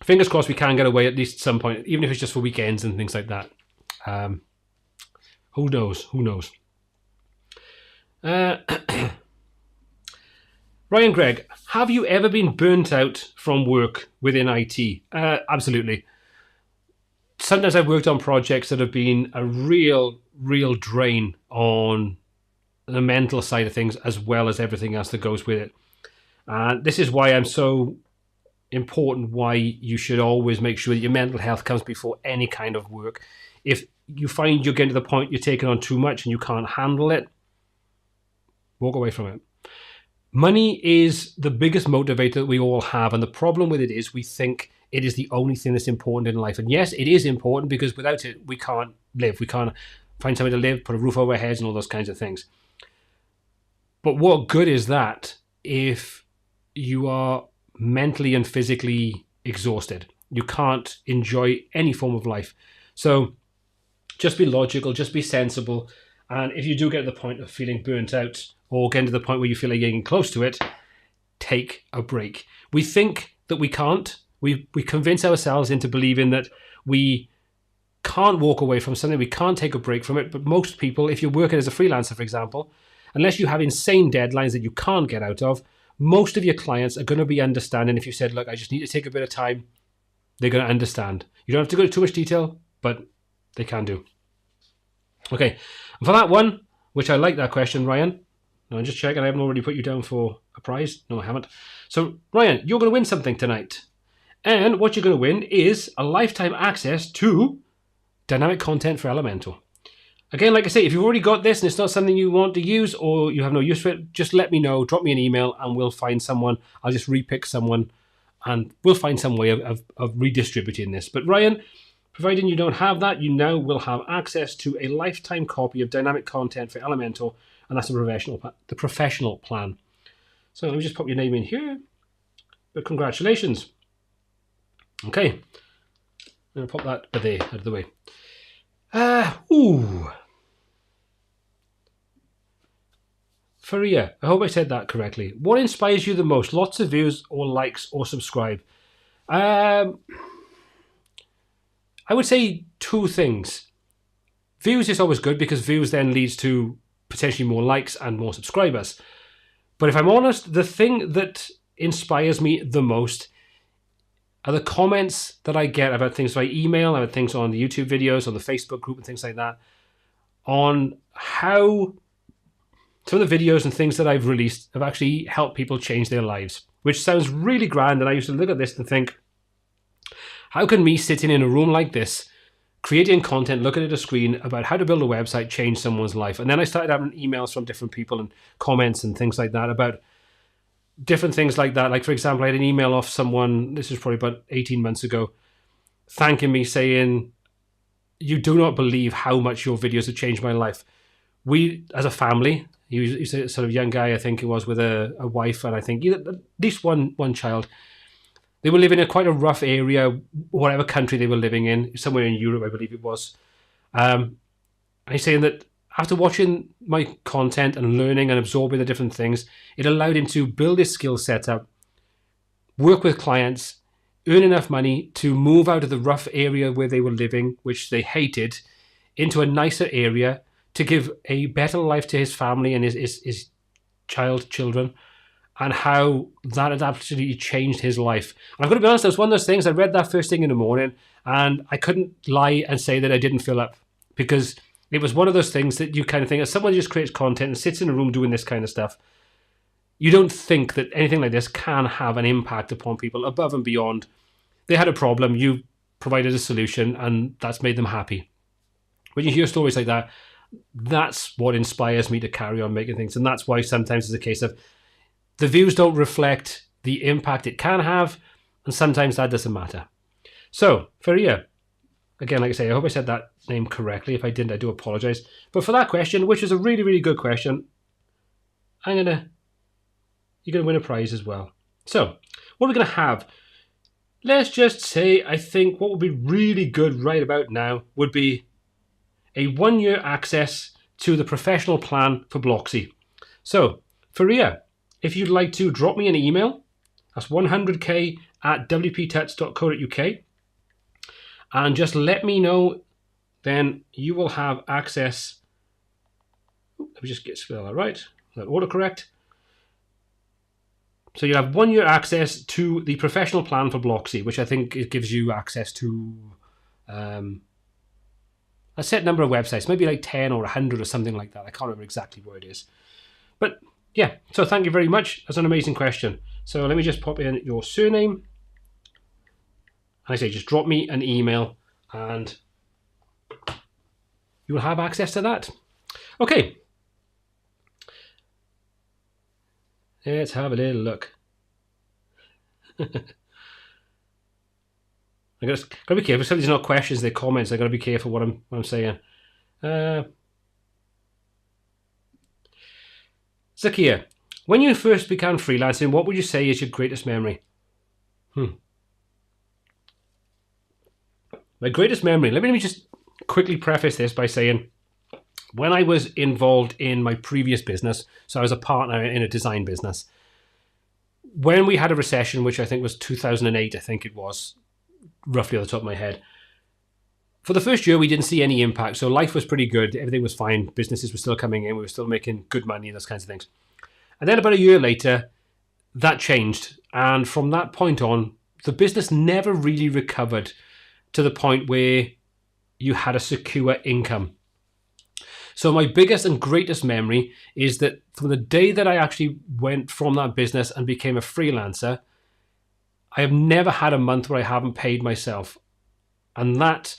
Fingers crossed we can get away at least at some point, even if it's just for weekends and things like that. Who knows? Who knows? Ryan Gregg, have you ever been burnt out from work within IT? Absolutely. Sometimes I've worked on projects that have been a real drain on the mental side of things, as well as everything else that goes with it. And this is why I'm so important, why you should always make sure that your mental health comes before any kind of work. If you find you're getting to the point you're taking on too much and you can't handle it, walk away from it. Money is the biggest motivator that we all have, and the problem with it is we think it is the only thing that's important in life. And yes, it is important, because without it, we can't live. We can't find somewhere to live, put a roof over our heads, and all those kinds of things. But what good is that if you are mentally and physically exhausted? You can't enjoy any form of life. So just be logical, just be sensible. And if you do get to the point of feeling burnt out, or getting to the point where you feel like you're getting close to it, take a break. We think that we can't. We convince ourselves into believing that we can't walk away from something, we can't take a break from it. But most people, if you're working as a freelancer, for example, unless you have insane deadlines that you can't get out of, most of your clients are going to be understanding. If you said, look, I just need to take a bit of time, they're going to understand. You don't have to go into too much detail, but they can do. Okay, and for that one, which I like that question, Ryan. No, I'm just checking. I haven't already put you down for a prize. No, I haven't. So, Ryan, you're going to win something tonight. And what you're going to win is a lifetime access to dynamic content for Elementor. Again, like I say, if you've already got this and it's not something you want to use or you have no use for it, just let me know. Drop me an email and we'll find someone. I'll just repick someone and we'll find some way of redistributing this. But Ryan, providing you don't have that, you now will have access to a lifetime copy of dynamic content for Elementor. And that's the professional plan. So let me just pop your name in here. But congratulations. Okay. I'm going to pop that there out of the way. Faria, I hope I said that correctly. What inspires you the most? Lots of views or likes or subscribe? I would say two things. Views is always good because views then leads to potentially more likes and more subscribers. But if I'm honest, the thing that inspires me the most are the comments that I get about things by email, about things on the YouTube videos, on the Facebook group and things like that, on how some of the videos and things that I've released have actually helped people change their lives, which sounds really grand. And I used to look at this and think, how can me sitting in a room like this, creating content, looking at a screen about how to build a website, change someone's life? And then I started having emails from different people and comments and things like that about different things like that. Like, for example, I had an email off someone, this was probably about 18 months ago, thanking me, saying, you do not believe how much your videos have changed my life. We, as a family, he's a sort of young guy, I think he was, with a wife, and I think at least one child. They were living in quite a rough area, whatever country they were living in, somewhere in Europe, I believe it was. And he's saying that after watching my content and learning and absorbing the different things, it allowed him to build his skill set up, work with clients, earn enough money to move out of the rough area where they were living, which they hated, into a nicer area to give a better life to his family and his children, and how that had absolutely changed his life. And I've got to be honest, it was one of those things, I read that first thing in the morning, and I couldn't lie and say that I didn't fill up, because it was one of those things that you kind of think, as someone who just creates content and sits in a room doing this kind of stuff, you don't think that anything like this can have an impact upon people above and beyond. They had a problem, you provided a solution, and that's made them happy. When you hear stories like that, that's what inspires me to carry on making things. And that's why sometimes it's a case of the views don't reflect the impact it can have, and sometimes that doesn't matter. So, Faria, again, like I say, I hope I said that name correctly. If I didn't, I do apologize. But for that question, which is a really, really good question, you're gonna win a prize as well. So, what are we gonna have? Let's just say, I think what would be really good right about now would be a 1-year access to the professional plan for Blocksy. So, Faria, if you'd like to drop me an email, that's 100k@wptuts.co.uk, and just let me know, then you will have access. Let me just spell that right. that autocorrect? So you have 1 year access to the professional plan for Blocksy, which I think it gives you access to a set number of websites, maybe like 10 or 100 or something like that. I can't remember exactly what it is. But yeah, so thank you very much. That's an amazing question. So let me just pop in your surname. And I say just drop me an email and you will have access to that. Okay. Let's have a little look. I gotta be careful. If somebody's not questions, they're comments. I gotta be careful what I'm saying. Zakia, when you first began freelancing, what would you say is your greatest memory? My greatest memory. Let me just quickly preface this by saying, when I was involved in my previous business, so I was a partner in a design business, when we had a recession, which I think was 2008, I think it was, roughly on the top of my head, for the first year, we didn't see any impact. So life was pretty good. Everything was fine. Businesses were still coming in. We were still making good money and those kinds of things. And then about a year later, that changed. And from that point on, the business never really recovered to the point where you had a secure income. So my biggest and greatest memory is that from the day that I actually went from that business and became a freelancer, I have never had a month where I haven't paid myself. And that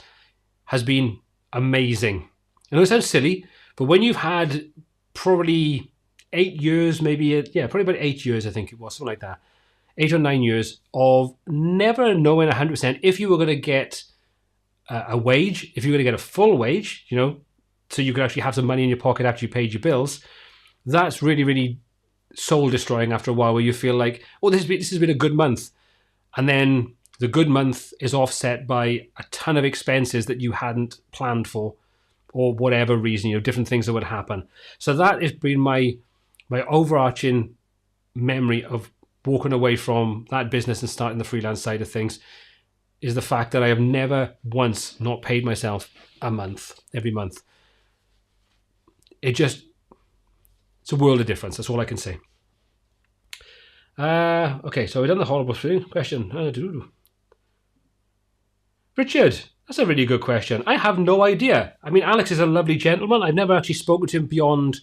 has been amazing. I know it sounds silly, but when you've had probably 8 years, probably about 8 years, I think it was, something like that, 8 or 9 years of never knowing 100% if you were going to get a wage, if you were going to get a full wage, so you could actually have some money in your pocket after you paid your bills, that's really, really soul destroying after a while, where you feel like, oh, this has been a good month. And then the good month is offset by a ton of expenses that you hadn't planned for, or whatever reason, different things that would happen. So that has been my overarching memory of walking away from that business and starting the freelance side of things, is the fact that I have never once not paid myself every month. It's a world of difference. That's all I can say. Okay, so we've done the horrible question. Richard, that's a really good question. I have no idea. I mean, Alex is a lovely gentleman. I've never actually spoken to him beyond,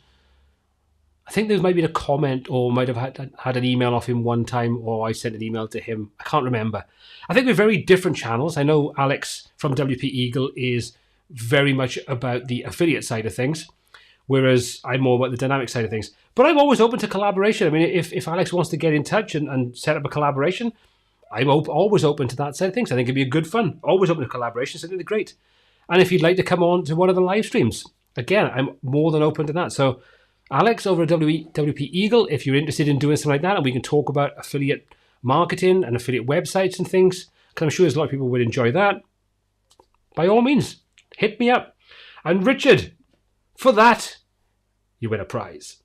I think there might be a comment, or might have had an email off him one time, or I sent an email to him. I can't remember. I think we're very different channels. I know Alex from WP Eagle is very much about the affiliate side of things, whereas I'm more about the dynamic side of things. But I'm always open to collaboration. I mean, if Alex wants to get in touch and set up a collaboration, I'm always open to that side of things. I think it'd be a good fun. Always open to collaborations. I think they're great. And if you'd like to come on to one of the live streams, again, I'm more than open to that. So Alex over at WP Eagle, if you're interested in doing something like that, and we can talk about affiliate marketing and affiliate websites and things, because I'm sure there's a lot of people would enjoy that, by all means, hit me up. And Richard, for that, you win a prize.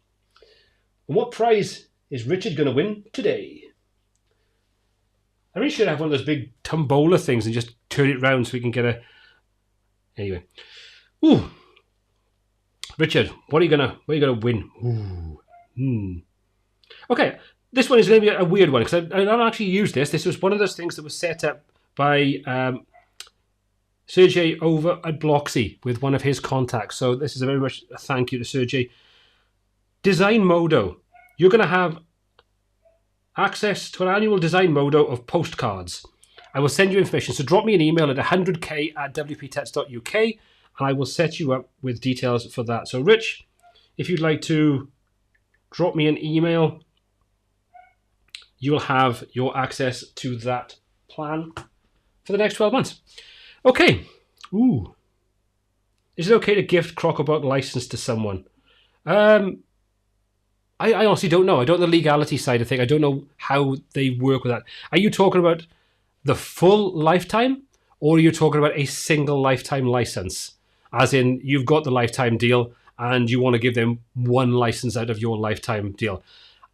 And what prize is Richard going to win today? I really should have one of those big tombola things and just turn it round so we can get a... Anyway. Ooh. Richard, what are you gonna win? Ooh. Okay, this one is going to be a weird one, because I don't actually use this. This was one of those things that was set up by Sergey over at Blocksy with one of his contacts. So this is very much a thank you to Sergey. Design Modo. You're going to have access to an annual design modo of postcards. I will send you information. So drop me an email at 100k@wptets.uk and I will set you up with details for that. So Rich, if you'd like to drop me an email, you will have your access to that plan for the next 12 months. Okay. Ooh. Is it okay to gift Croco license to someone? I honestly don't know. I don't know the legality side of things. I don't know how they work with that. Are you talking about the full lifetime, or are you talking about a single lifetime license? As in, you've got the lifetime deal and you want to give them one license out of your lifetime deal.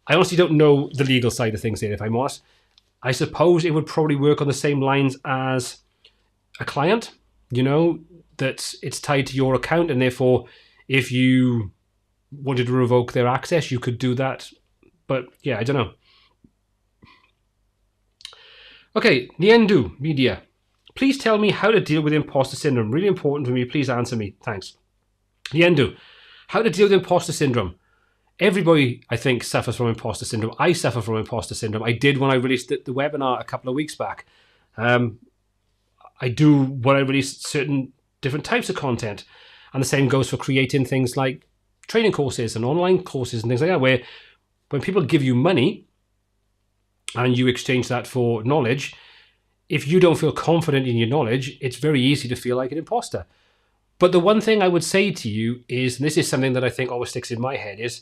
I honestly don't know the legal side of things there, if I'm honest. I suppose it would probably work on the same lines as a client, that it's tied to your account, and therefore if you wanted to revoke their access, you could do that. But yeah, I don't know. Okay, Niendu Media. Please tell me how to deal with imposter syndrome. Really important for me. Please answer me. Thanks. Niendu, how to deal with imposter syndrome. Everybody, I think, suffers from imposter syndrome. I suffer from imposter syndrome. I did when I released the webinar a couple of weeks back. I do when I release certain different types of content. And the same goes for creating things like training courses and online courses and things like that, where when people give you money and you exchange that for knowledge, if you don't feel confident in your knowledge, it's very easy to feel like an imposter. But the one thing I would say to you is, and this is something that I think always sticks in my head, is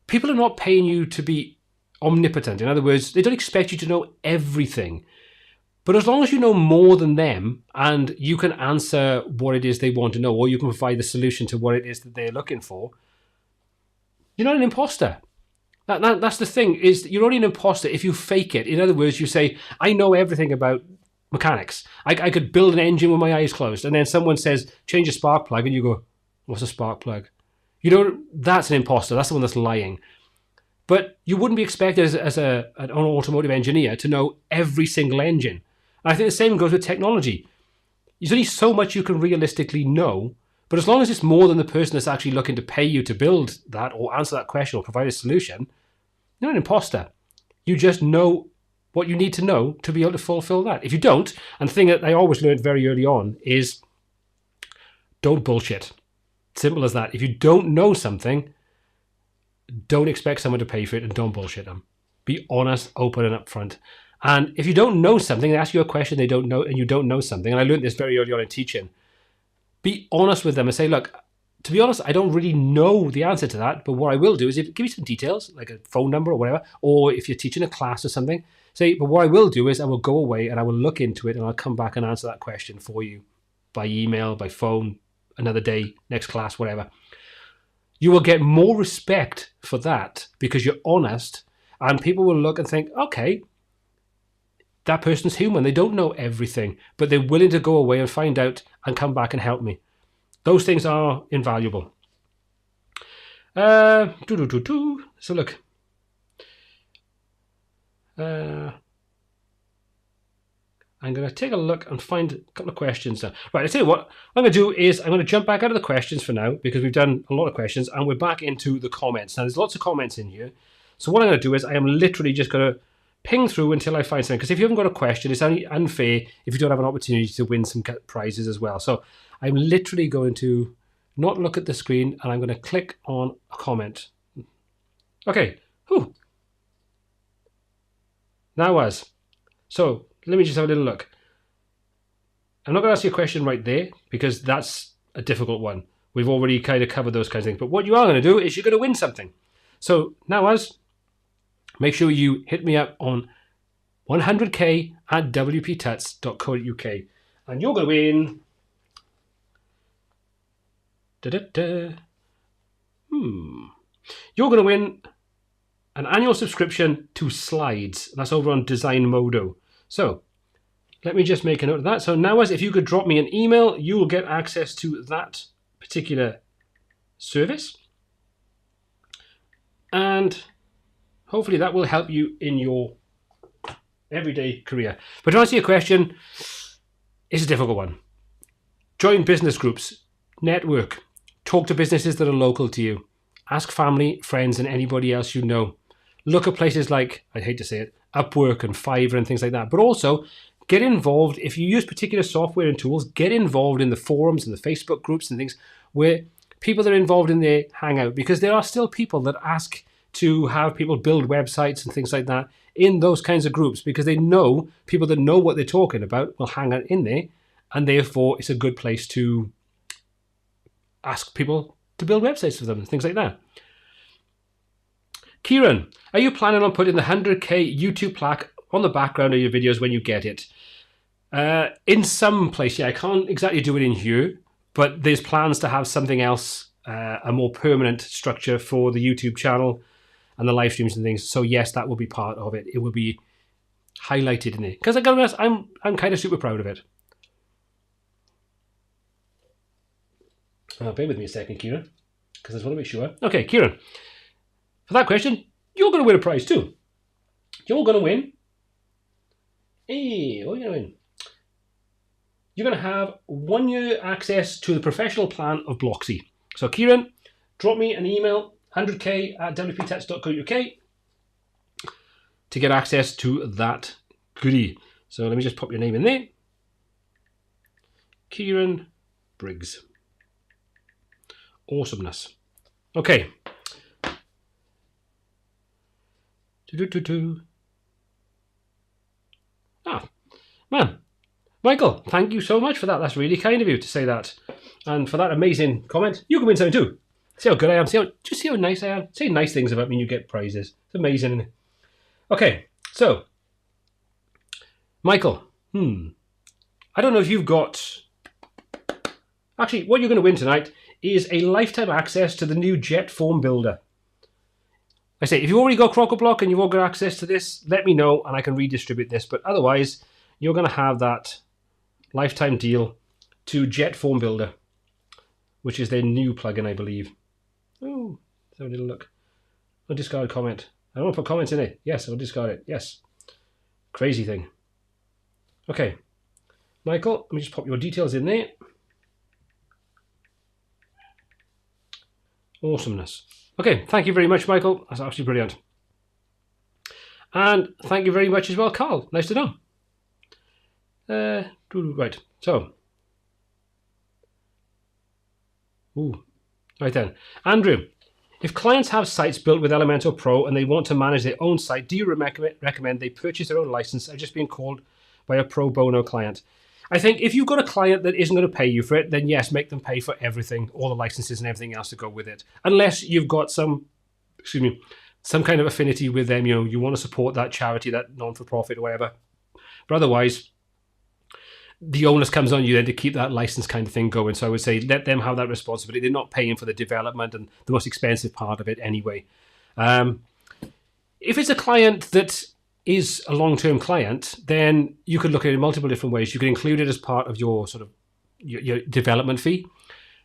people are not paying you to be omnipotent. In other words, they don't expect you to know everything. But as long as you know more than them and you can answer what it is they want to know, or you can provide the solution to what it is that they're looking for, you're not an imposter. That's the thing, is you're only an imposter if you fake it. In other words, you say, I know everything about mechanics. I could build an engine with my eyes closed. And then someone says, change a spark plug. And you go, what's a spark plug? You know, that's an imposter. That's the one that's lying. But you wouldn't be expected as an automotive engineer to know every single engine. And I think the same goes with technology. There's only so much you can realistically know. But as long as it's more than the person that's actually looking to pay you to build that or answer that question or provide a solution, you're not an imposter. You just know what you need to know to be able to fulfill that. If you don't, and the thing that I always learned very early on is don't bullshit. Simple as that. If you don't know something, don't expect someone to pay for it and don't bullshit them. Be honest, open and upfront. And if you don't know something, they ask you a question they don't know and you don't know something, and I learned this very early on in teaching, be honest with them and say, look, to be honest, I don't really know the answer to that, but what I will do is give you some details, like a phone number or whatever, or if you're teaching a class or something, say, but what I will do is I will go away and I will look into it and I'll come back and answer that question for you by email, by phone, another day, next class, whatever. You will get more respect for that because you're honest, and people will look and think, okay, that person's human. They don't know everything, but they're willing to go away and find out and come back and help me. Those things are invaluable. So look. I'm going to take a look and find a couple of questions now. Right, I tell you what I'm going to do is I'm going to jump back out of the questions for now because we've done a lot of questions and we're back into the comments. Now, there's lots of comments in here. So what I'm going to do is I am literally just going to ping through until I find something. Because if you haven't got a question, it's only unfair if you don't have an opportunity to win some prizes as well. So I'm literally going to not look at the screen and I'm going to click on a comment. Okay. Whew. Now as. So let me just have a little look. I'm not going to ask you a question right there because that's a difficult one. We've already kind of covered those kinds of things. But what you are going to do is you're going to win something. So now as, make sure you hit me up on 100k at wptuts.co.uk and you're going to win. You're going to win an annual subscription to Slides. That's over on Design Modo. So let me just make a note of that. So now, as if you could drop me an email, you will get access to that particular service. And hopefully that will help you in your everyday career. But to answer your question, it's a difficult one. Join business groups, network, talk to businesses that are local to you, ask family, friends, and anybody else you know. Look at places like, I hate to say it, Upwork and Fiverr and things like that. But also get involved. If you use particular software and tools, get involved in the forums and the Facebook groups and things where people that are involved in there hang out, because there are still people that ask to have people build websites and things like that in those kinds of groups because they know people that know what they're talking about will hang out in there, and therefore it's a good place to ask people to build websites for them and things like that. Kieran, are you planning on putting the 100k YouTube plaque on the background of your videos when you get it? In some place, yeah, I can't exactly do it in here, but there's plans to have something else, a more permanent structure for the YouTube channel and the live streams and things. So yes, that will be part of it. It will be highlighted in it. Because I gotta be honest, I'm kind of super proud of it. Bear with me a second, Kieran. because I just want to make sure. Okay, Kieran, for that question, you're going to win a prize too. You're going to win. Hey, what are you going to win? You're going to have 1 year access to the professional plan of Blocksy. So Kieran, drop me an email, 100k@wptets.co.uk to get access to that goodie. So let me just pop your name in there. Kieran Briggs. Awesomeness. Okay. Ah, man. Michael, thank you so much for that. That's really kind of you to say that. And for that amazing comment. You can win something too. See how good I am. Just see how nice I am. Say nice things about me and you get prizes. It's amazing, isn't it? Okay, so Michael, I don't know if you've got... Actually, what you're going to win tonight is a lifetime access to the new Jet Form Builder. I say, if you've already got Croco Block and you've all got access to this, let me know and I can redistribute this. But otherwise, you're going to have that lifetime deal to Jet Form Builder, which is their new plugin, I believe. Oh, let's have a little look. I'll discard a comment. I don't want to put comments in it. Yes, I'll discard it. Yes. Crazy thing. Okay. Michael, let me just pop your details in there. Awesomeness. Okay, thank you very much, Michael. That's absolutely brilliant. And thank you very much as well, Carl. Nice to know. Right, so. Right then. Andrew, if clients have sites built with Elementor Pro and they want to manage their own site, do you recommend they purchase their own license or just being called by a pro bono client? I think if you've got a client that isn't going to pay you for it, then yes, make them pay for everything, all the licenses and everything else to go with it. Unless you've got some kind of affinity with them, you want to support that charity, that non-for-profit or whatever. But otherwise, the onus comes on you then to keep that license kind of thing going. So I would say let them have that responsibility. They're not paying for the development and the most expensive part of it anyway. If it's a client that is a long-term client, then you could look at it in multiple different ways. You could include it as part of your sort of your development fee,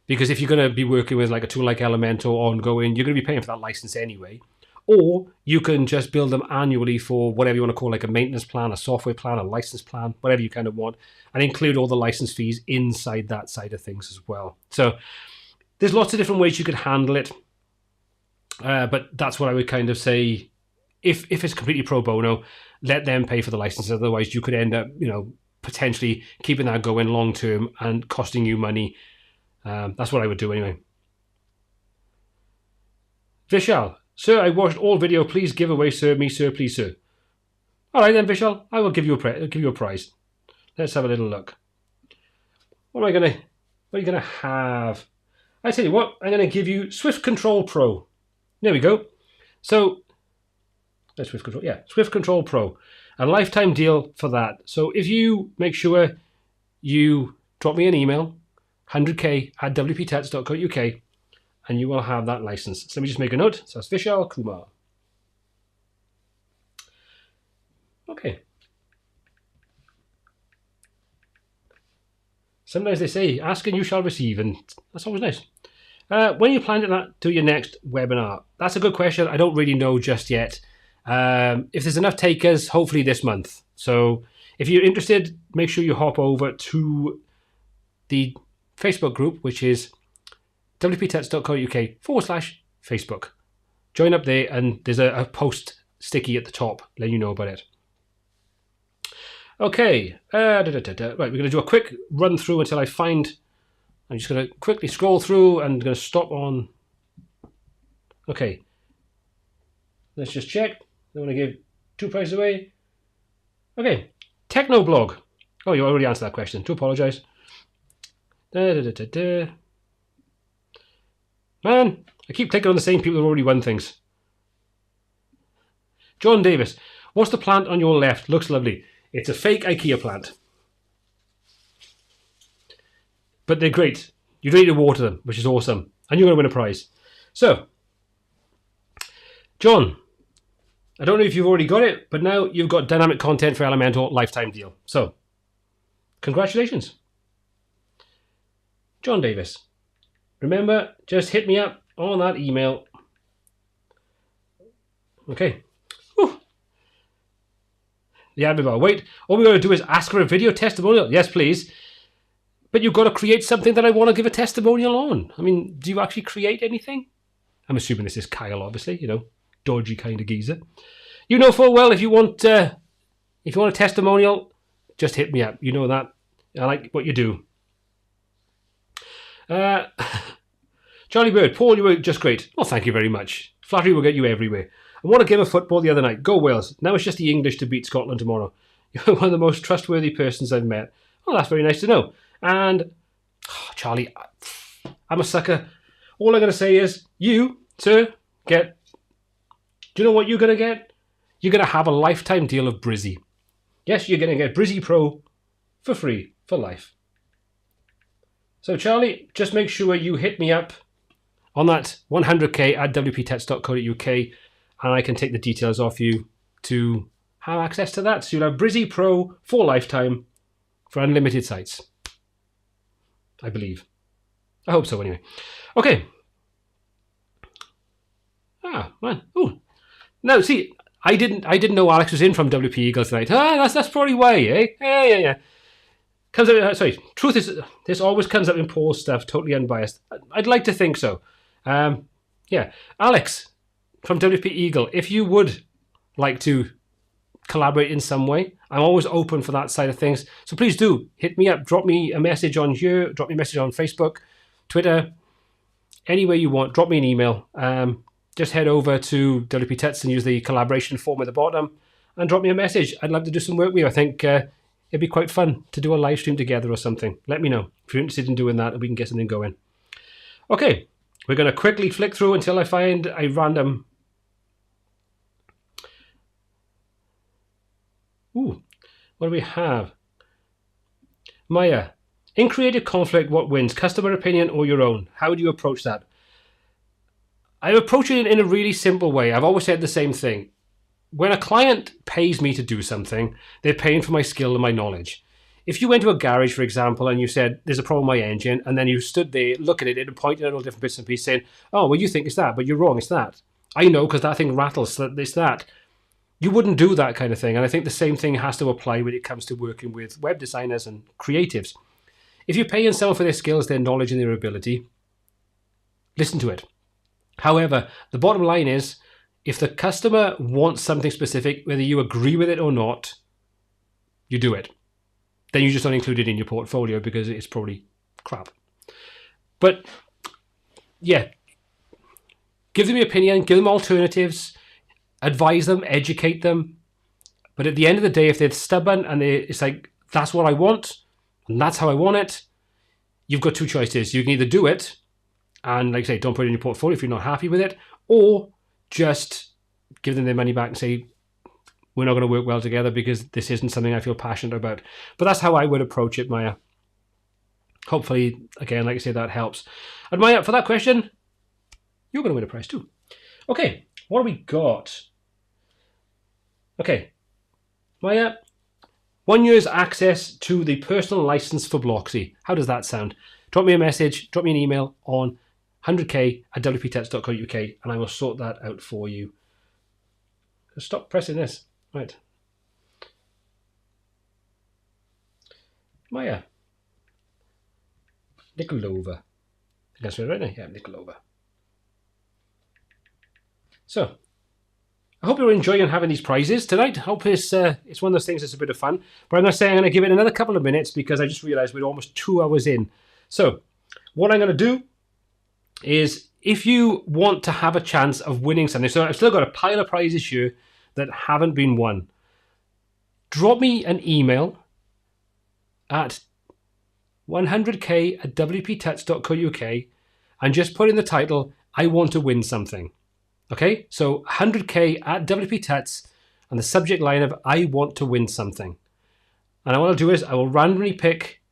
because if you're going to be working with like a tool like Elementor ongoing, you're going to be paying for that license anyway. Or you can just build them annually for whatever you want to call like a maintenance plan, a software plan, a license plan, whatever you kind of want, and include all the license fees inside that side of things as well. So there's lots of different ways you could handle it, but that's what I would kind of say. If it's completely pro bono, let them pay for the license. Otherwise, you could end up, potentially keeping that going long term and costing you money. That's what I would do anyway. Vishal. Sir, I watched all video. Please give away, sir. Me, sir, please, sir. All right then, Vishal. I will give you a prize. Let's have a little look. What are you gonna have? I tell you what. I'm gonna give you Swift Control Pro. There we go. So, Swift Control. Yeah, Swift Control Pro. A lifetime deal for that. So if you make sure you drop me an email, 100k@wptets.co.uk. and you will have that license. So let me just make a note. So it's Vishal Kumar. Okay. Sometimes they say, ask and you shall receive, and that's always nice. When you plan to do your next webinar? That's a good question. I don't really know just yet. If there's enough takers, hopefully this month. So if you're interested, make sure you hop over to the Facebook group, which is wptets.co.uk/Facebook. Join up there, and there's a post sticky at the top letting you know about it. Okay, right, we're going to do a quick run through until I find. I'm just going to quickly scroll through and going to stop on. Okay, let's just check. I want to give 2 prizes away. Okay, Technoblog. Oh, you already answered that question. Do apologise. Man, I keep clicking on the same people who already won things. John Davis, what's the plant on your left? Looks lovely. It's a fake IKEA plant. But they're great. You don't need to water them, which is awesome. And you're going to win a prize. So, John, I don't know if you've already got it, but now you've got dynamic content for Elementor lifetime deal. So, congratulations. John Davis. Remember, just hit me up, on that email. Okay. Whew. The admin bar. Wait, all we got to do is ask for a video testimonial. Yes, please. But you've got to create something that I want to give a testimonial on. I mean, do you actually create anything? I'm assuming this is Kyle, obviously, you know, dodgy kind of geezer. You know full well if you want a testimonial, just hit me up. You know that. I like what you do. Charlie Bird, Paul, you were just great. Well, thank you very much. Flattery will get you everywhere. I won a game of football the other night. Go Wales. Now it's just the English to beat Scotland tomorrow. You're one of the most trustworthy persons I've met. Oh, that's very nice to know. And, Charlie, I'm a sucker. All I'm going to say is, you, sir, get... Do you know what you're going to get? You're going to have a lifetime deal of Brizzy. Yes, you're going to get Brizzy Pro for free, for life. So, Charlie, just make sure you hit me up on that 100k at wptets.co.uk and I can take the details off you to have access to that. So you'll have Brizzy Pro for lifetime for unlimited sites. I believe. I hope so anyway. Okay. Ah, man. Ooh. No, see, I didn't know Alex was in from WP Eagle tonight. That's probably why, eh? Yeah. Comes up, sorry, truth is, this always comes up in Paul's stuff, totally unbiased. I'd like to think so. Yeah. Alex from WP Eagle, if you would like to collaborate in some way, I'm always open for that side of things. So please do hit me up, drop me a message on here, drop me a message on Facebook, Twitter, anywhere you want, drop me an email. Just head over to WP Tets and use the collaboration form at the bottom and drop me a message. I'd love to do some work with you. I think it'd be quite fun to do a live stream together or something. Let me know if you're interested in doing that and we can get something going. Okay, we're going to quickly flick through until I find a random... Ooh, what do we have? Maya, in creative conflict, what wins? Customer opinion or your own? How do you approach that? I approach it in a really simple way. I've always said the same thing. When a client pays me to do something, they're paying for my skill and my knowledge. If you went to a garage, for example, and you said, there's a problem with my engine, and then you stood there, look at it, and pointed at all different bits and pieces, saying, oh, well, you think it's that, but you're wrong, it's that. I know, because that thing rattles, it's that. You wouldn't do that kind of thing, and I think the same thing has to apply when it comes to working with web designers and creatives. If you're paying someone for their skills, their knowledge, and their ability, listen to it. However, the bottom line is, if the customer wants something specific, whether you agree with it or not, you do it. Then you just don't include it in your portfolio because it's probably crap. But yeah, give them your opinion, give them alternatives, advise them, educate them. But at the end of the day, if they're stubborn and it's like, that's what I want and that's how I want it, you've got two choices. You can either do it and, like I say, don't put it in your portfolio if you're not happy with it, or just give them their money back and say, we're not going to work well together because this isn't something I feel passionate about. But that's how I would approach it, Maya. Hopefully, again, like I say, that helps. And Maya, for that question, you're going to win a prize too. Okay, what have we got? Okay, Maya, 1 year's access to the personal license for Blocksy. How does that sound? Drop me a message, drop me an email on 100k at wptets.co.uk and I will sort that out for you. Stop pressing this. Right. Maya. Nikolova. I think that's right now. Yeah, Nikolova. So, I hope you're enjoying having these prizes tonight. I hope it's one of those things that's a bit of fun. But I'm going to say I'm going to give it another couple of minutes because I just realized we're almost 2 hours in. So, what I'm going to do is, if you want to have a chance of winning something, so I've still got a pile of prizes here that haven't been won. Drop me an email at 100k at wptets.co.uk and just put in the title, I want to win something. Okay, so 100k at wptets and the subject line of I want to win something. And what I'll do is I will randomly pick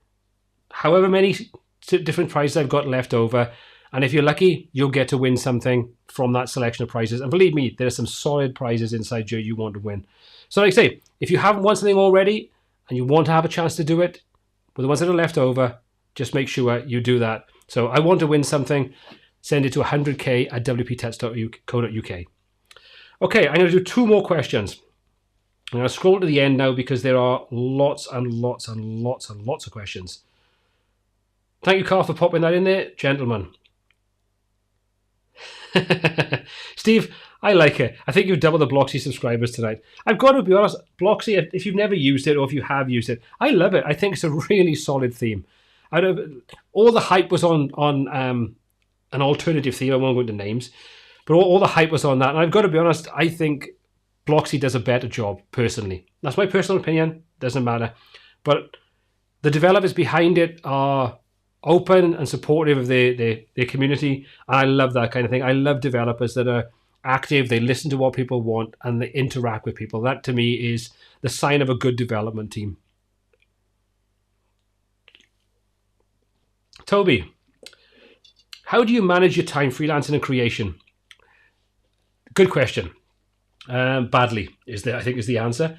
however many different prizes I've got left over. And if you're lucky, you'll get to win something from that selection of prizes. And believe me, there are some solid prizes inside here you want to win. So like I say, if you haven't won something already and you want to have a chance to do it, with the ones that are left over, just make sure you do that. So I want to win something. send it to 100k@wptext.co.uk. Okay, I'm going to do 2 more questions. I'm going to scroll to the end now because there are lots and lots and lots and lots of questions. Thank you, Carl, for popping that in there. Gentlemen. Steve, I like it. I think you've doubled the Blocksy subscribers tonight. I've got to be honest, Blocksy, if you've never used it or if you have used it, I love it. I think it's a really solid theme. All the hype was on an alternative theme. I won't go into names, but all the hype was on that. And I've got to be honest, I think Blocksy does a better job, personally. That's my personal opinion. Doesn't matter. But the developers behind it are open and supportive of their community. And I love that kind of thing. I love developers that are active, they listen to what people want, and they interact with people. That, to me, is the sign of a good development team. Toby, how do you manage your time freelancing and creation? Good question. Badly, I think is the answer.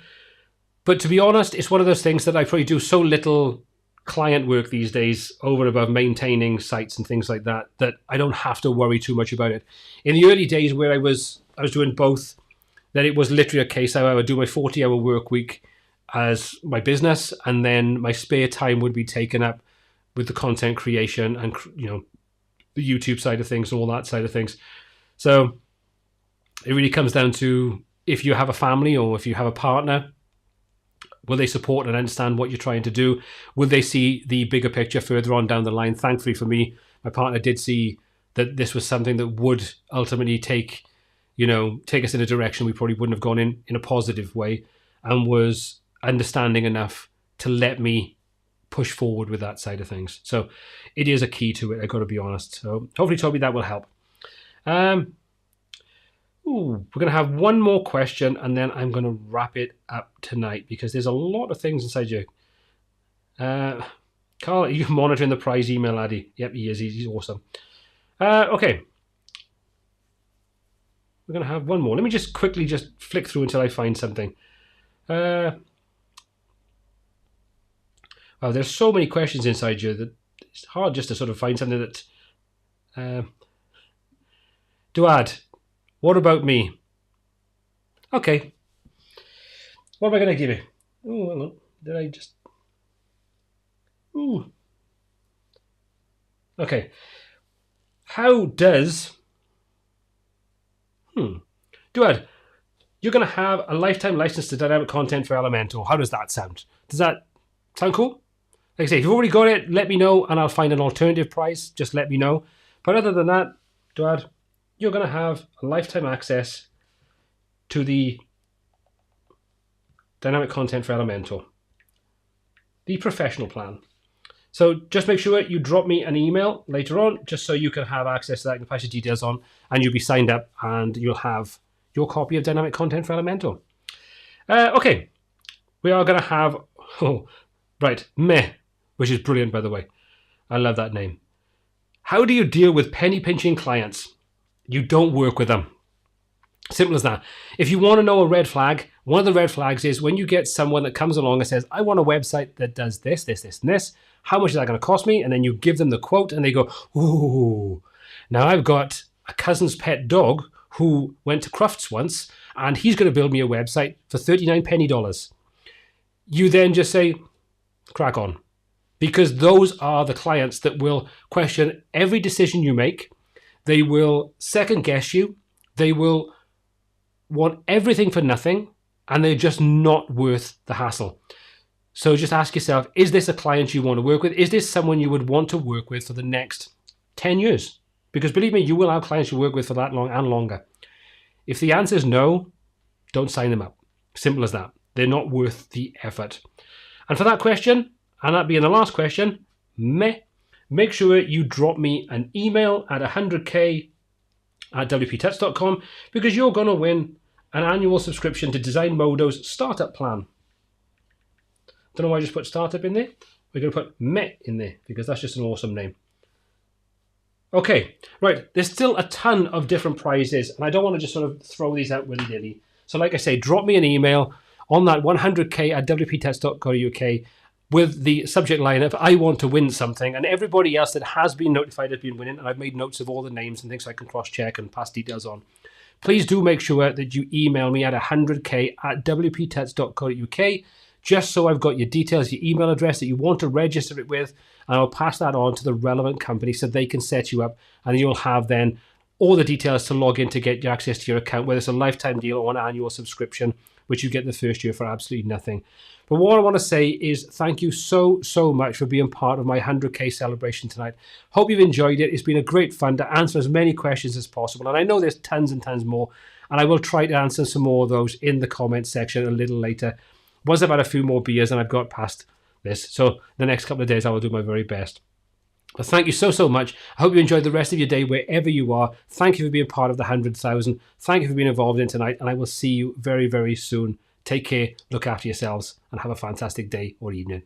But to be honest, it's one of those things that I probably do so little client work these days over and above maintaining sites and things like that, that I don't have to worry too much about it. In the early days where I was doing both, then it was literally a case how I would do my 40-hour work week as my business, and then my spare time would be taken up with the content creation and, you know, the YouTube side of things and all that side of things. So it really comes down to, if you have a family or if you have a partner, will they support and understand what you're trying to do? Will they see the bigger picture further on down the line? Thankfully for me, my partner did see that this was something that would ultimately take us in a direction we probably wouldn't have gone in a positive way, and was understanding enough to let me push forward with that side of things. So it is a key to it, I've got to be honest. So hopefully, Toby, that will help. We're going to have one more question, and then I'm going to wrap it up tonight because there's a lot of things inside you. Carl, are you monitoring the prize email, Addy? Yep, he is. He's awesome. Okay. We're going to have one more. Let me just quickly flick through until I find something. Wow, there's so many questions inside you that it's hard just to sort of find something that... Duad, what about me? Okay. What am I going to give you? Oh, hang on. Did I just... Ooh. Okay. How does... Duad, you're going to have a lifetime license to dynamic content for Elementor. How does that sound? Does that sound cool? Like I say, if you've already got it, let me know and I'll find an alternative price. Just let me know. But other than that, Duad, you're going to have a lifetime access to the dynamic content for Elementor, the professional plan. So just make sure you drop me an email later on, just so you can have access to that. You can pass your details on, and you'll be signed up, and you'll have your copy of dynamic content for Elementor. Okay, we are going to have, meh, which is brilliant, by the way. I love that name. How do you deal with penny pinching clients? You don't work with them. Simple as that. If you want to know a red flag, one of the red flags is when you get someone that comes along and says, I want a website that does this, this, this, and this. How much is that going to cost me? And then you give them the quote and they go, ooh, now I've got a cousin's pet dog who went to Crufts once and he's going to build me a website for 39 penny dollars. You then just say, crack on. Because those are the clients that will question every decision you make. They will second guess you. They will want everything for nothing, and they're just not worth the hassle. So just ask yourself, is this a client you want to work with? Is this someone you would want to work with for the next 10 years? Because believe me, you will have clients you work with for that long and longer. If the answer is no, don't sign them up. Simple as that. They're not worth the effort. And for that question, and that being the last question, make sure you drop me an email at 100k@wptext.com, because you're going to win an annual subscription to Design Modo's startup plan. Don't know why I just put startup in there. We're going to put Met in there because that's just an awesome name. Okay, right. There's still a ton of different prizes, and I don't want to just sort of throw these out willy-nilly. So like I say, drop me an email on that 100k@wptext.co.uk. with the subject line of I want to win something, and everybody else that has been notified has been winning, and I've made notes of all the names and things so I can cross-check and pass details on. Please do make sure that you email me at 100k@wptuts.co.uk, just so I've got your details, your email address that you want to register it with, and I'll pass that on to the relevant company so they can set you up, and you'll have then all the details to log in to get your access to your account, whether it's a lifetime deal or an annual subscription, which you get the first year for absolutely nothing. But what I want to say is thank you so much for being part of my 100k celebration tonight. Hope you've enjoyed it. It's been a great fun to answer as many questions as possible, and I know there's tons and tons more, and I will try to answer some more of those in the comment section a little later. Once I've had a few more beers and I've got past this, so the next couple of days I will do my very best. But thank you so much. I hope you enjoyed the rest of your day wherever you are. Thank you for being part of the 100,000. Thank you for being involved in tonight, and I will see you very soon. Take care, look after yourselves, and have a fantastic day or evening.